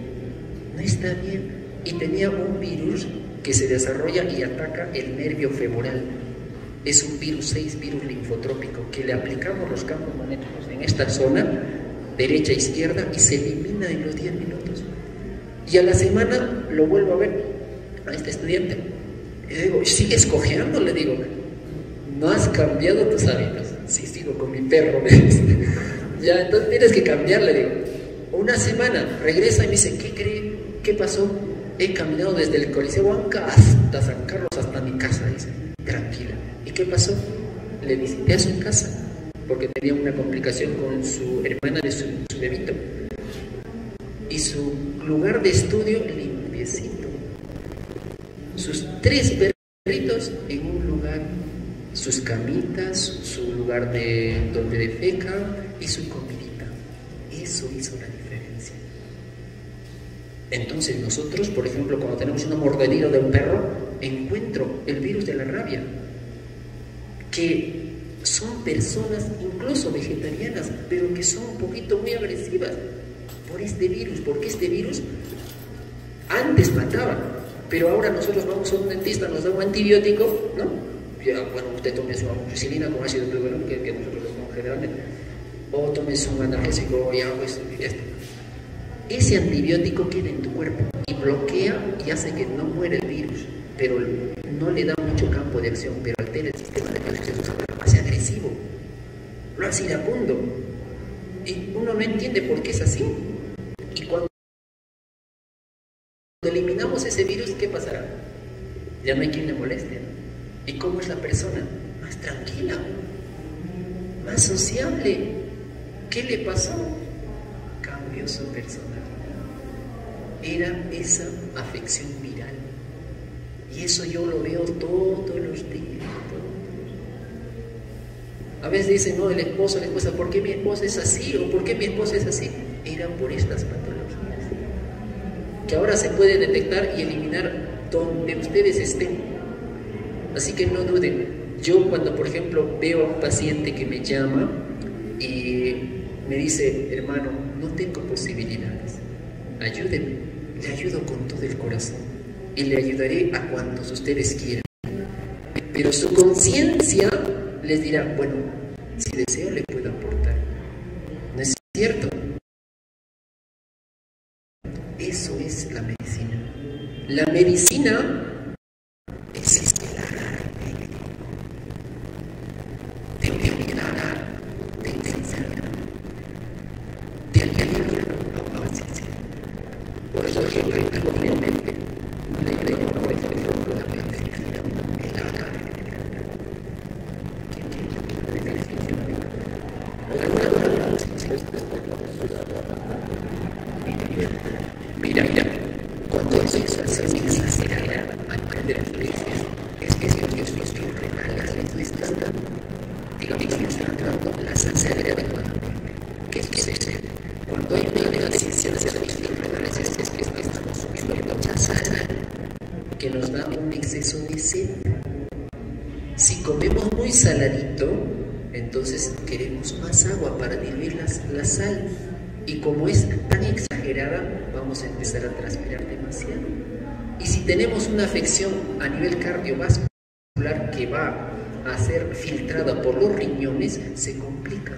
no está bien. Y tenía un virus que se desarrolla y ataca el nervio femoral. Es un virus 6, virus linfotrópico, que le aplicamos los campos magnéticos en esta zona, derecha e izquierda, y se elimina en los 10 minutos. Y a la semana lo vuelvo a ver a este estudiante. Y le digo, ¿sigues cojeando? Le digo, no has cambiado tus hábitos. Sí, sigo con mi perro, me dice. Ya, entonces tienes que cambiar, le digo. Una semana, regresa y me dice, ¿qué cree? ¿Qué pasó? He caminado desde el Coliseo Huanca hasta San Carlos, hasta mi casa, dice. Tranquila. ¿Y qué pasó? Le visité a su casa, porque tenía una complicación con su hermana de su bebito. Y su lugar de estudio limpiecito. Sus 3 perritos en un lugar, sus camitas, su lugar donde defeca y su comidita. Eso hizo la diferencia. Entonces nosotros, por ejemplo, cuando tenemos una mordedura de un perro, encuentro el virus de la rabia, que son personas incluso vegetarianas, pero que son un poquito muy agresivas por este virus, porque este virus antes mataba, pero ahora nosotros vamos a un dentista, nos da un antibiótico, ¿no? Ya, bueno, usted tome su amoxicilina con ácido clorhídrico, que nosotros lo tomamos generalmente, o tome un analgésico, ya pues, esto. Ese antibiótico queda en tu cuerpo y bloquea y hace que no muera el virus, pero no le da mucho campo de acción, pero altera el sistema de protección, lo hace agresivo, lo hace iracundo. Y uno no entiende por qué es así. Y cuando eliminamos ese virus, ¿qué pasará? Ya no hay quien le moleste. ¿Y cómo es la persona? Más tranquila, más sociable. ¿Qué le pasó? Cambió su personalidad. Era esa afección viral. Y eso yo lo veo todos los días. A veces dicen, no, el esposo, la esposa, ¿por qué mi esposa es así? ¿O por qué mi esposa es así? Era por estas patologías, que ahora se puede detectar y eliminar donde ustedes estén. Así que no duden. Yo cuando, por ejemplo, veo a un paciente que me llama y me dice, hermano, no tengo posibilidades, ayúdenme, le ayudo con todo el corazón y le ayudaré a cuantos ustedes quieran. Pero su conciencia les dirá, bueno, si deseo le puedo aportar. ¿No es cierto? Eso es la medicina. La medicina es estelar. Te eliminará, te enseñará, te aliviará la paciencia. Por eso yo tengo en mente, le tengo por ejemplo la medicina, el agua. Mira, cuando se necesitará aprender a felices, es que Dios nos regala las nuestras, digamos, nos dando la sinceridad que es cuando hay una decisión de ser regales, es que estamos subiendo mucha sal, que nos da un exceso de sed. Si comemos muy saladito, entonces queremos más agua para diluir la sal. Y como es tan exagerada, vamos a empezar a transpirar demasiado. Y si tenemos una afección a nivel cardiovascular que va a ser filtrada por los riñones, se complica.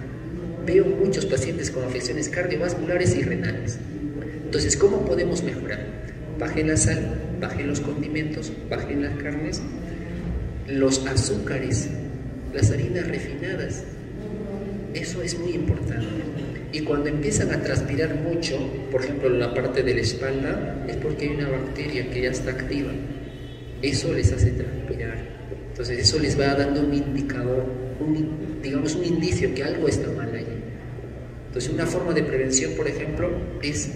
Veo muchos pacientes con afecciones cardiovasculares y renales. Entonces, ¿cómo podemos mejorar? Bajen la sal, bajen los condimentos, bajen las carnes, los azúcares, las harinas refinadas. Eso es muy importante. Y cuando empiezan a transpirar mucho, por ejemplo en la parte de la espalda, es porque hay una bacteria que ya está activa. Eso les hace transpirar. Entonces eso les va dando un indicador, digamos un indicio que algo está mal ahí. Entonces una forma de prevención, por ejemplo, es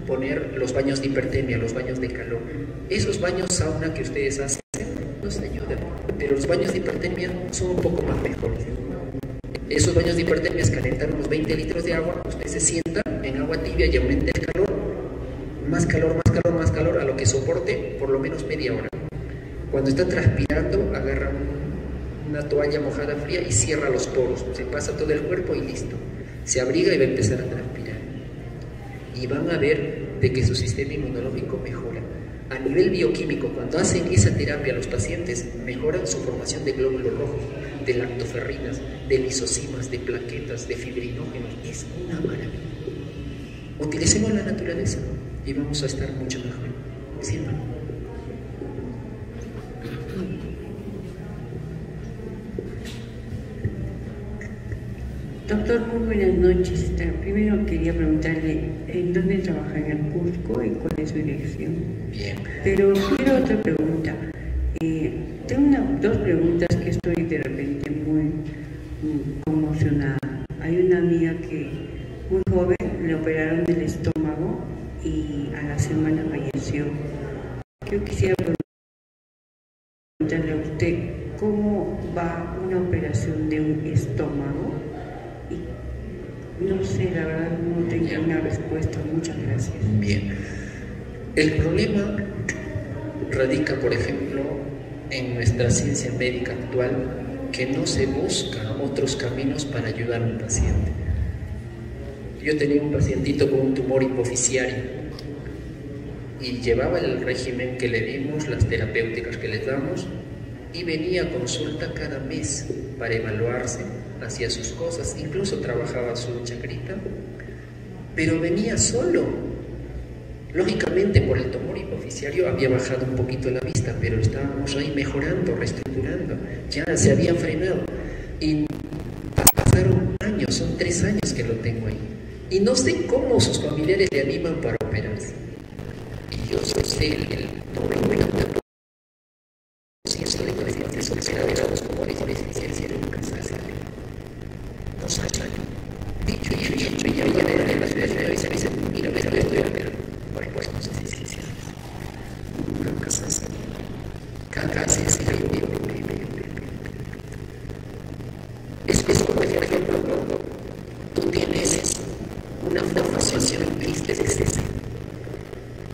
poner los baños de hipertermia, los baños de calor. Esos baños sauna que ustedes hacen nos ayudan, pero los baños de hipertermia son un poco más mejores. Esos baños de hipertermia es calentar unos 20 litros de agua, usted se sienta en agua tibia y aumenta el calor, más calor, más calor, más calor, a lo que soporte por lo menos media hora. Cuando está transpirando, agarra una toalla mojada fría y cierra los poros, se pasa todo el cuerpo y listo. Se abriga y va a empezar a transpirar. Y van a ver de que su sistema inmunológico mejora. A nivel bioquímico, cuando hacen esa terapia a los pacientes, mejoran su formación de glóbulos rojos, de lactoferrinas, de lisocimas, de plaquetas, de fibrinógenos. Es una maravilla. Utilicemos la naturaleza y vamos a estar mucho mejor. ¿Sí, hermano? Doctor, muy buenas noches. Primero quería preguntarle en dónde trabaja en el Cusco y cuál es su dirección. Bien. Pero quiero otra pregunta. Tengo dos preguntas que estoy de repente muy conmocionada. Hay una amiga que muy joven le operaron del estómago y a la semana falleció. Yo quisiera preguntarle a usted cómo va una operación de un estómago. No sé, la verdad no tengo una respuesta. Muchas gracias. Bien. El problema radica, por ejemplo, en nuestra ciencia médica actual, que no se buscan otros caminos para ayudar a un paciente. Yo tenía un pacientito con un tumor hipoficiario y llevaba el régimen que le dimos, las terapéuticas que les damos, y venía a consulta cada mes para evaluarse, hacía sus cosas, incluso trabajaba su chacrita, pero venía solo. Lógicamente, por el tumor hipoficiario había bajado un poquito la vista, pero estábamos ahí mejorando, reestructurando, ya se había frenado. Y pasaron años, son 3 años que lo tengo ahí. Y no sé cómo sus familiares le animan para operarse. Y yo soy el 90% de pacientes operados con tumores hipoficiarios nunca salen. No salen. Dicho y hecho, ya viene de la ciudad y me dice, mira, estoy operando. Pues no sé si nunca se hace. Cada vez es por ejemplo, tú tienes una formación triste de cese.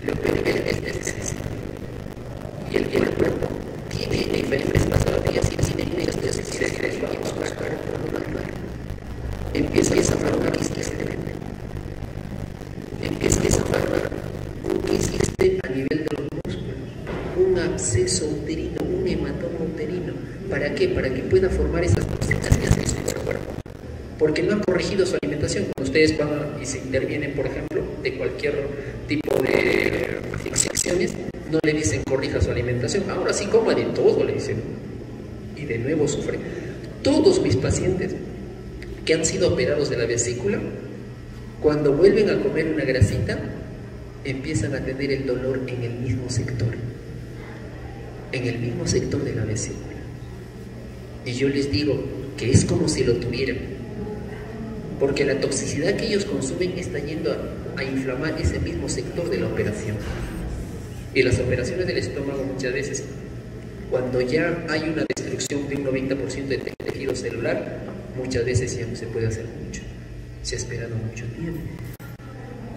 Lo primero es de cese. Y el cuerpo tiene diferentes patologías y tiene estas necesidades que vamos a buscar por un lugar. Empieza a formar quistes. Empieza a formar un quiste a nivel de los músculos, un absceso uterino, un hematoma uterino. ¿Para qué? Para que pueda formar esas cositas que hace su cuerpo. Porque no ha corregido su alimentación. Cuando ustedes van y se intervienen, por ejemplo, de cualquier tipo de infecciones, no le dicen corrija su alimentación. Ahora sí coma de todo, le dicen. Y de nuevo sufre. Todos mis pacientes que han sido operados de la vesícula, cuando vuelven a comer una grasita, empiezan a tener el dolor en el mismo sector de la vesícula. Y yo les digo que es como si lo tuvieran, porque la toxicidad que ellos consumen está yendo a inflamar ese mismo sector de la operación. Y las operaciones del estómago muchas veces, cuando ya hay una destrucción de un 90% de tejido celular, muchas veces ya no se puede hacer mucho. Se ha esperado mucho tiempo.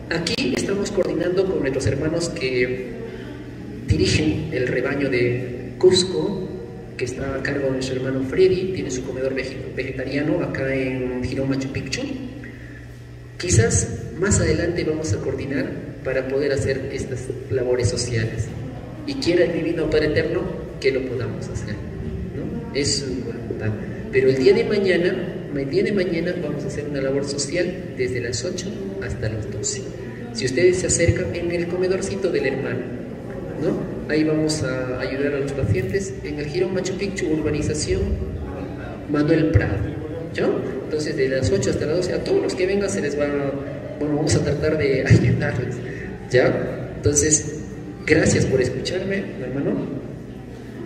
Aquí estamos coordinando con nuestros hermanos que dirigen el rebaño de Cusco, que está a cargo de nuestro hermano Freddy, tiene su comedor vegetariano acá en Girón Machu Picchu. Quizás más adelante vamos a coordinar para poder hacer estas labores sociales. Y quiera el Divino Padre Eterno que lo podamos hacer, ¿no? Es su voluntad. Pero el día de mañana vamos a hacer una labor social desde las 8 hasta las 12. Si ustedes se acercan en el comedorcito del hermano, ¿no? Ahí vamos a ayudar a los pacientes en el Girón Machu Picchu, urbanización Manuel Prado, ¿no? Entonces de las 8 hasta las 12 a todos los que vengan se les va, bueno, vamos a tratar de ayudarles, ¿ya? Entonces, gracias por escucharme, hermano.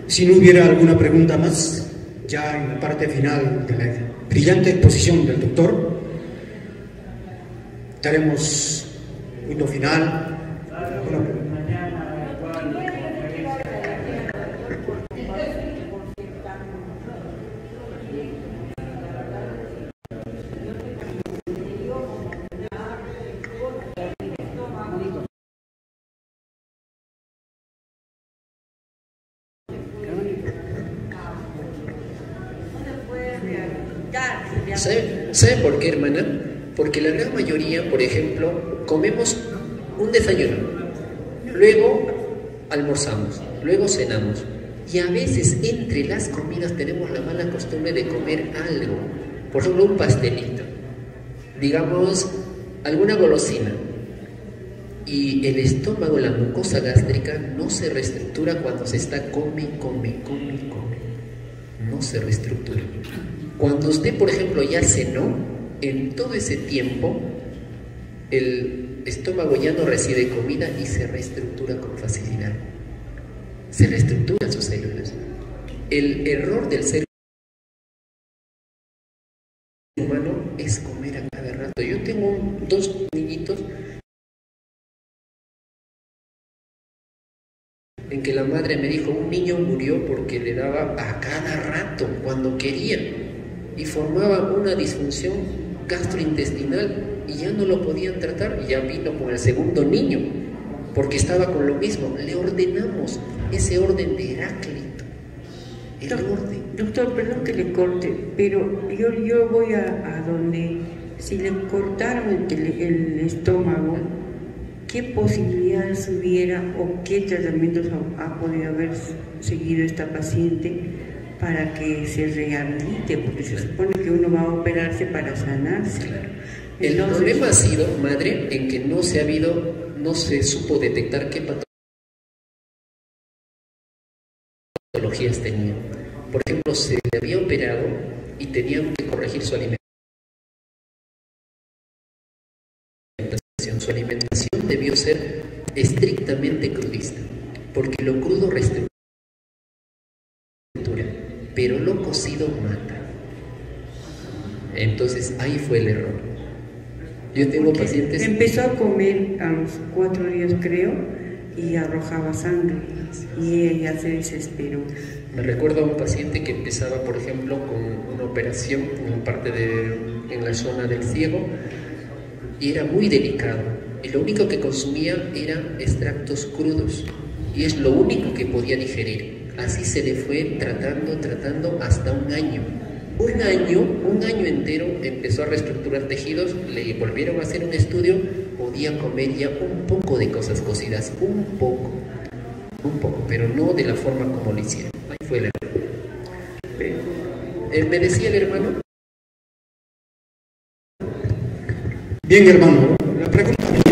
Si no hubiera alguna pregunta más, ya en la parte final de la brillante exposición del doctor, daremos punto final ¿Sabe por qué, hermana? Porque la gran mayoría, por ejemplo, comemos un desayuno, luego almorzamos, luego cenamos, y a veces entre las comidas tenemos la mala costumbre de comer algo, por ejemplo un pastelito, digamos alguna golosina, y el estómago, la mucosa gástrica no se reestructura cuando se está come, no se reestructura. Cuando usted, por ejemplo, ya cenó, en todo ese tiempo el estómago ya no recibe comida y se reestructura con facilidad. Se reestructuran sus células. El error del ser humano es comer a cada rato. Yo tengo dos niñitos en que la madre me dijo, un niño murió porque le daba a cada rato, cuando quería, y formaba una disfunción gastrointestinal y ya no lo podían tratar, y ya vino con el segundo niño porque estaba con lo mismo. Le ordenamos ese orden de Heráclito, el orden. Doctor, perdón que le corte, pero yo voy a donde, si le cortaron el estómago, ¿qué posibilidades hubiera o qué tratamientos ha podido haber seguido esta paciente para que se rehabilite? Porque se supone que uno va a operarse para sanarse. Claro. El problema ha sido, madre, en que no se supo detectar qué patologías tenía. Por ejemplo, se le había operado y tenían que corregir su alimentación. Su alimentación debió ser estrictamente crudista, porque lo crudo reestructura, pero lo cocido mata. Entonces ahí fue el error. Yo tengo pacientes... Empezó a comer a los 4 días, creo, y arrojaba sangre, y ella se desesperó. Me recuerdo a un paciente que empezaba, por ejemplo, con una operación en la zona del ciego, y era muy delicado, y lo único que consumía eran extractos crudos, y es lo único que podía digerir. Así se le fue tratando hasta un año. Un año entero empezó a reestructurar tejidos, le volvieron a hacer un estudio, podía comer ya un poco de cosas cocidas, un poco, pero no de la forma como lo hicieron. Ahí fue el error. Me decía el hermano. Bien, hermano, la pregunta mía,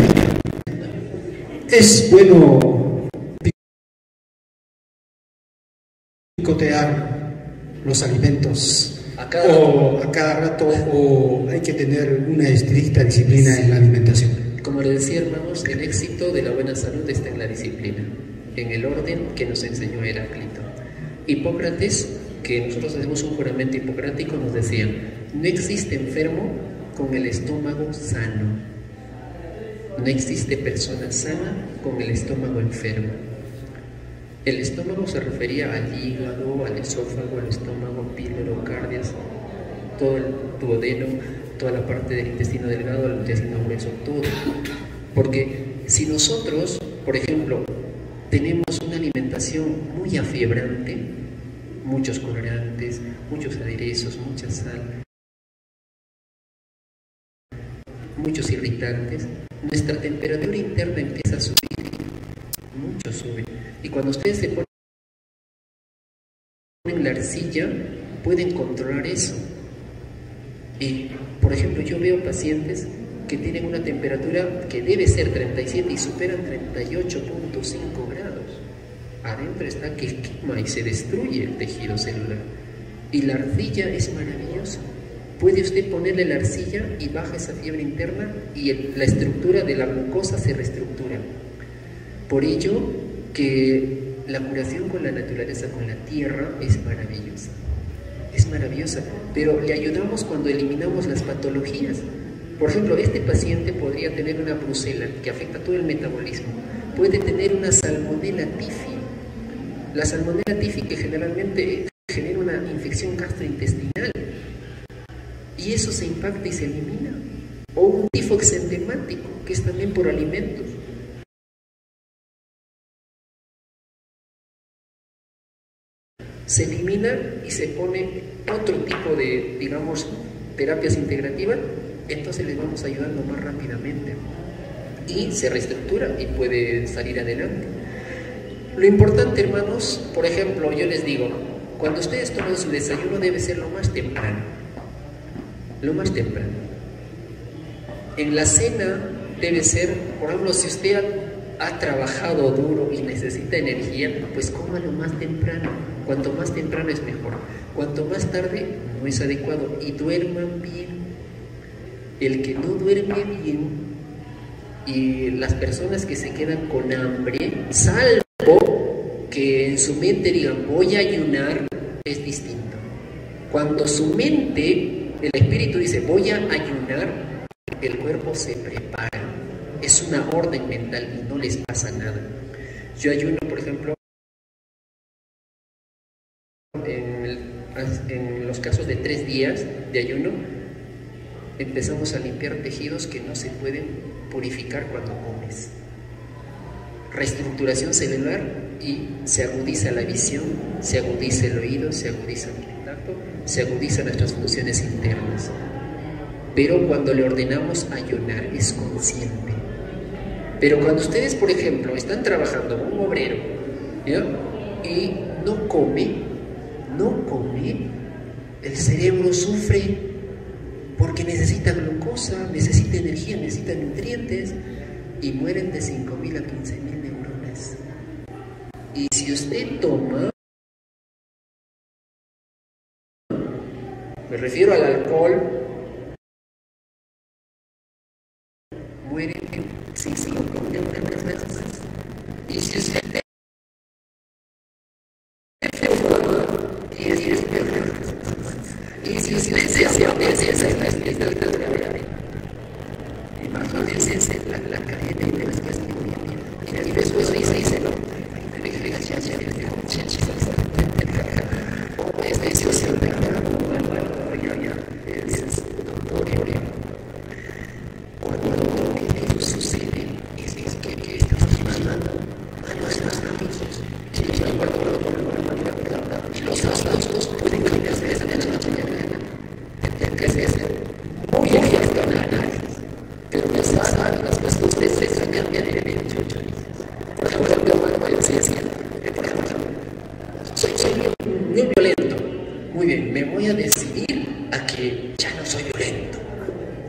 ¿es bueno picotear los alimentos a cada rato o hay que tener una estricta disciplina en la alimentación? Como le decía, hermanos, el éxito de la buena salud está en la disciplina, en el orden que nos enseñó Heráclito. Hipócrates, que nosotros hacemos un juramento hipocrático, nos decía, no existe enfermo con el estómago sano. No existe persona sana con el estómago enfermo. El estómago se refería al hígado, al esófago, al estómago, pilocardias, todo el duodeno, toda la parte del intestino delgado, el intestino grueso, todo. Porque si nosotros, por ejemplo, tenemos una alimentación muy afiebrante, muchos colorantes, muchos aderezos, mucha sal, muchos irritantes, nuestra temperatura interna empieza a subir, mucho sube. Y cuando ustedes se ponen la arcilla, pueden controlar eso. Y, por ejemplo, yo veo pacientes que tienen una temperatura que debe ser 37 y superan 38.5 grados. Adentro está que quema y se destruye el tejido celular. Y la arcilla es maravillosa. Puede usted ponerle la arcilla y baja esa fiebre interna y la estructura de la mucosa se reestructura. Por ello que la curación con la naturaleza, con la tierra, es maravillosa. Es maravillosa, pero le ayudamos cuando eliminamos las patologías. Por ejemplo, este paciente podría tener una brucela que afecta todo el metabolismo. Puede tener una salmonella tifi. La salmonella tifi que generalmente genera una infección gastrointestinal. Y eso se impacta y se elimina. O un tifo exentemático, que es también por alimentos. Se elimina y se pone otro tipo de, digamos, terapias integrativas, entonces les vamos ayudando más rápidamente y se reestructura y puede salir adelante. Lo importante, hermanos, por ejemplo, yo les digo, cuando ustedes toman su desayuno debe ser lo más temprano. Lo más temprano. En la cena debe ser, por ejemplo, si usted ha trabajado duro y necesita energía, pues cómalo más temprano. Cuanto más temprano es mejor. Cuanto más tarde no es adecuado. Y duerman bien. El que no duerme bien y las personas que se quedan con hambre, salvo que en su mente digan voy a ayunar, es distinto. Cuando su mente, el espíritu dice voy a ayunar, el cuerpo se prepara. Es una orden mental y no les pasa nada. Yo ayuno, por ejemplo, en los casos de 3 días de ayuno, empezamos a limpiar tejidos que no se pueden purificar cuando comes. Reestructuración celular y se agudiza la visión, se agudiza el oído, se agudiza el tacto, se agudizan nuestras funciones internas. Pero cuando le ordenamos ayunar es consciente. Pero cuando ustedes, por ejemplo, están trabajando como un obrero, ¿ya? Y no come, el cerebro sufre porque necesita glucosa, necesita energía, necesita nutrientes y mueren de 5.000 a 15.000 neuronas. Y si usted toma, me refiero al alcohol, mueren de 5.000 neuronas. Y si usted y si usted se hace imagínense la cadena de nuestras y después dice no cuando sucede es que estamos mandando a nuestros amigos y los adultos pueden cambiarse de esa manera. Voy a ganar, pero no es nada, las cosas ustedes se cambian de 28 años. Soy muy violento. Muy bien, me voy a decidir a que ya no soy violento.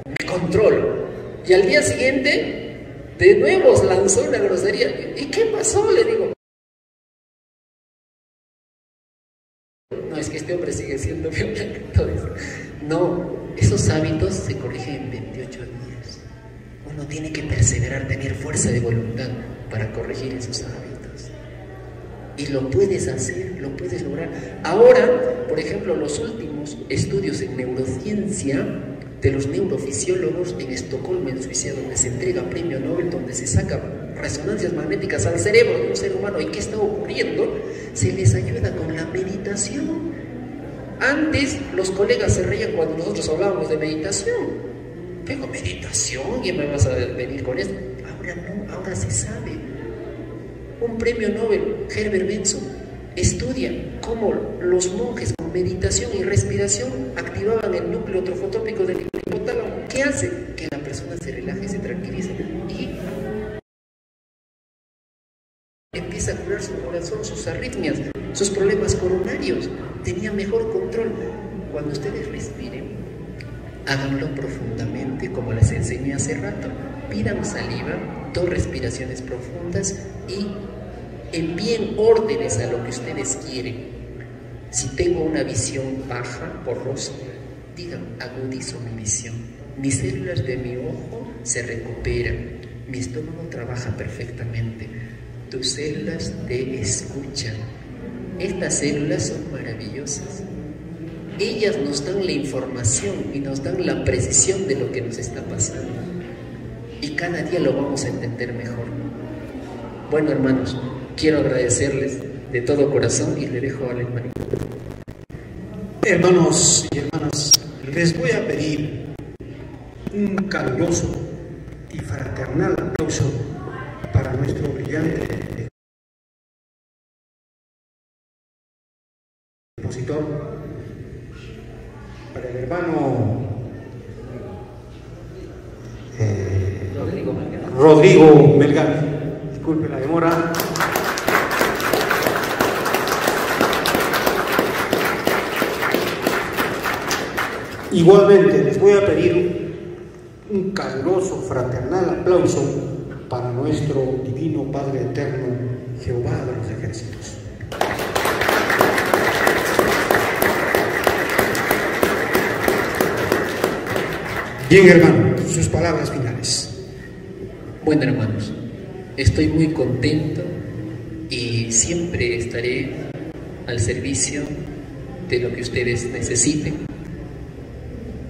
Me controlo. Y al día siguiente, de nuevo lanzó una grosería. ¿Y qué pasó? Le digo. No, es que este hombre sigue siendo violento. No, esos hábitos se corrigen en 28 días. Uno tiene que perseverar, tener fuerza de voluntad para corregir esos hábitos. Y lo puedes hacer, lo puedes lograr. Ahora, por ejemplo, los últimos estudios en neurociencia de los neurofisiólogos en Estocolmo, en Suiza, donde se entrega premio Nobel, donde se saca resonancias magnéticas al cerebro de un ser humano y qué está ocurriendo, se les ayuda con la meditación. Antes los colegas se reían cuando nosotros hablábamos de meditación. Tengo meditación y me vas a venir con esto. Ahora no, ahora se sabe. Un premio Nobel, Herbert Benson, estudia cómo los monjes con meditación y respiración activaban el núcleo trofotópico del hipotálamo. ¿Qué hace? Que la persona se relaje, se tranquilice y empieza a curar su corazón, sus arritmias, sus problemas coronarios. Tenía mejor control. Cuando ustedes respiren, háganlo profundamente, como les enseñé hace rato. Pidan saliva, 2 respiraciones profundas y envíen órdenes a lo que ustedes quieren. Si tengo una visión baja, borrosa, digan, agudizo mi visión. Mis células de mi ojo se recuperan. Mi estómago trabaja perfectamente. Tus células te escuchan. Estas células son maravillosas. Ellas nos dan la información y nos dan la precisión de lo que nos está pasando. Y cada día lo vamos a entender mejor. Bueno, hermanos, quiero agradecerles de todo corazón y le dejo al hermanito. Hermanos y hermanas, les voy a pedir un caluroso y fraternal aplauso para nuestro brillante expositor, para el hermano Rodrigo Melgar. Disculpe la demora. Igualmente les voy a pedir un caluroso, fraternal aplauso para nuestro divino Padre Eterno, Jehová de los ejércitos. Bien, hermano, sus palabras finales. Bueno, hermanos, estoy muy contento y siempre estaré al servicio de lo que ustedes necesiten.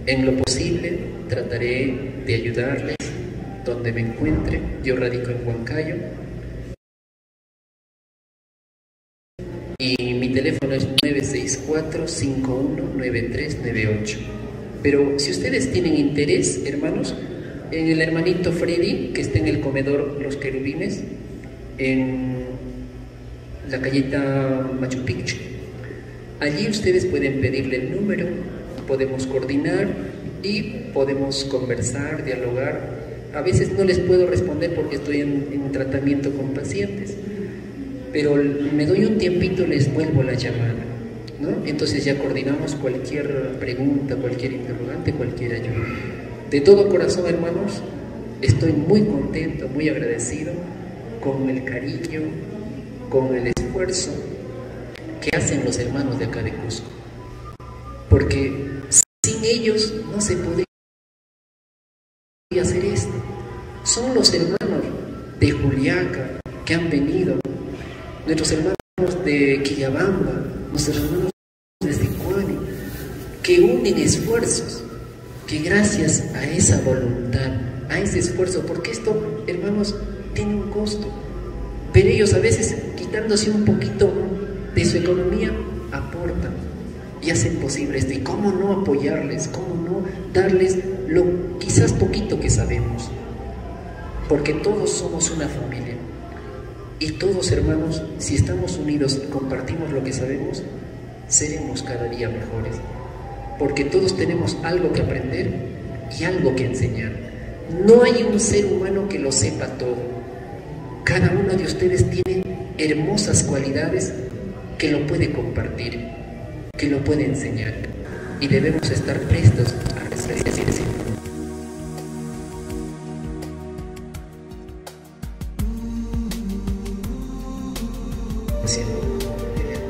En lo posible trataré de ayudarles donde me encuentre. Yo radico en Huancayo y mi teléfono es 964-519398. Pero si ustedes tienen interés, hermanos, en el hermanito Freddy, que está en el comedor Los Querubines, en la calleta Machu Picchu, allí ustedes pueden pedirle el número, podemos coordinar y podemos conversar, dialogar. A veces no les puedo responder porque estoy en tratamiento con pacientes, pero me doy un tiempito, les vuelvo la llamada, ¿no? Entonces ya coordinamos cualquier pregunta, cualquier interrogante, cualquier ayuda. De todo corazón, hermanos, estoy muy contento, muy agradecido con el cariño, con el esfuerzo que hacen los hermanos de acá de Cusco, porque sin ellos no se podría hacer esto. Son los hermanos de Juliaca que han venido, nuestros hermanos de Quillabamba, nuestros hermanos de Sicuani, que unen esfuerzos, que gracias a esa voluntad, a ese esfuerzo, porque esto, hermanos, tiene un costo, pero ellos a veces, quitándose un poquito de su economía, aportan y hacen posible esto. Y cómo no apoyarles, cómo no darles lo quizás poquito que sabemos, porque todos somos una familia y todos, hermanos, si estamos unidos y compartimos lo que sabemos, seremos cada día mejores, porque todos tenemos algo que aprender y algo que enseñar. No hay un ser humano que lo sepa todo. Cada uno de ustedes tiene hermosas cualidades que lo puede compartir, que lo puede enseñar, y debemos estar prestos a recibirse.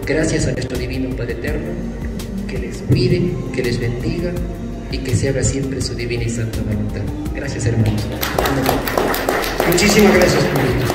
Gracias a nuestro divino Padre Eterno, que les cuide, que les bendiga y que se haga siempre su divina y santa voluntad. Gracias, hermanos. Muchísimas gracias, hermanos.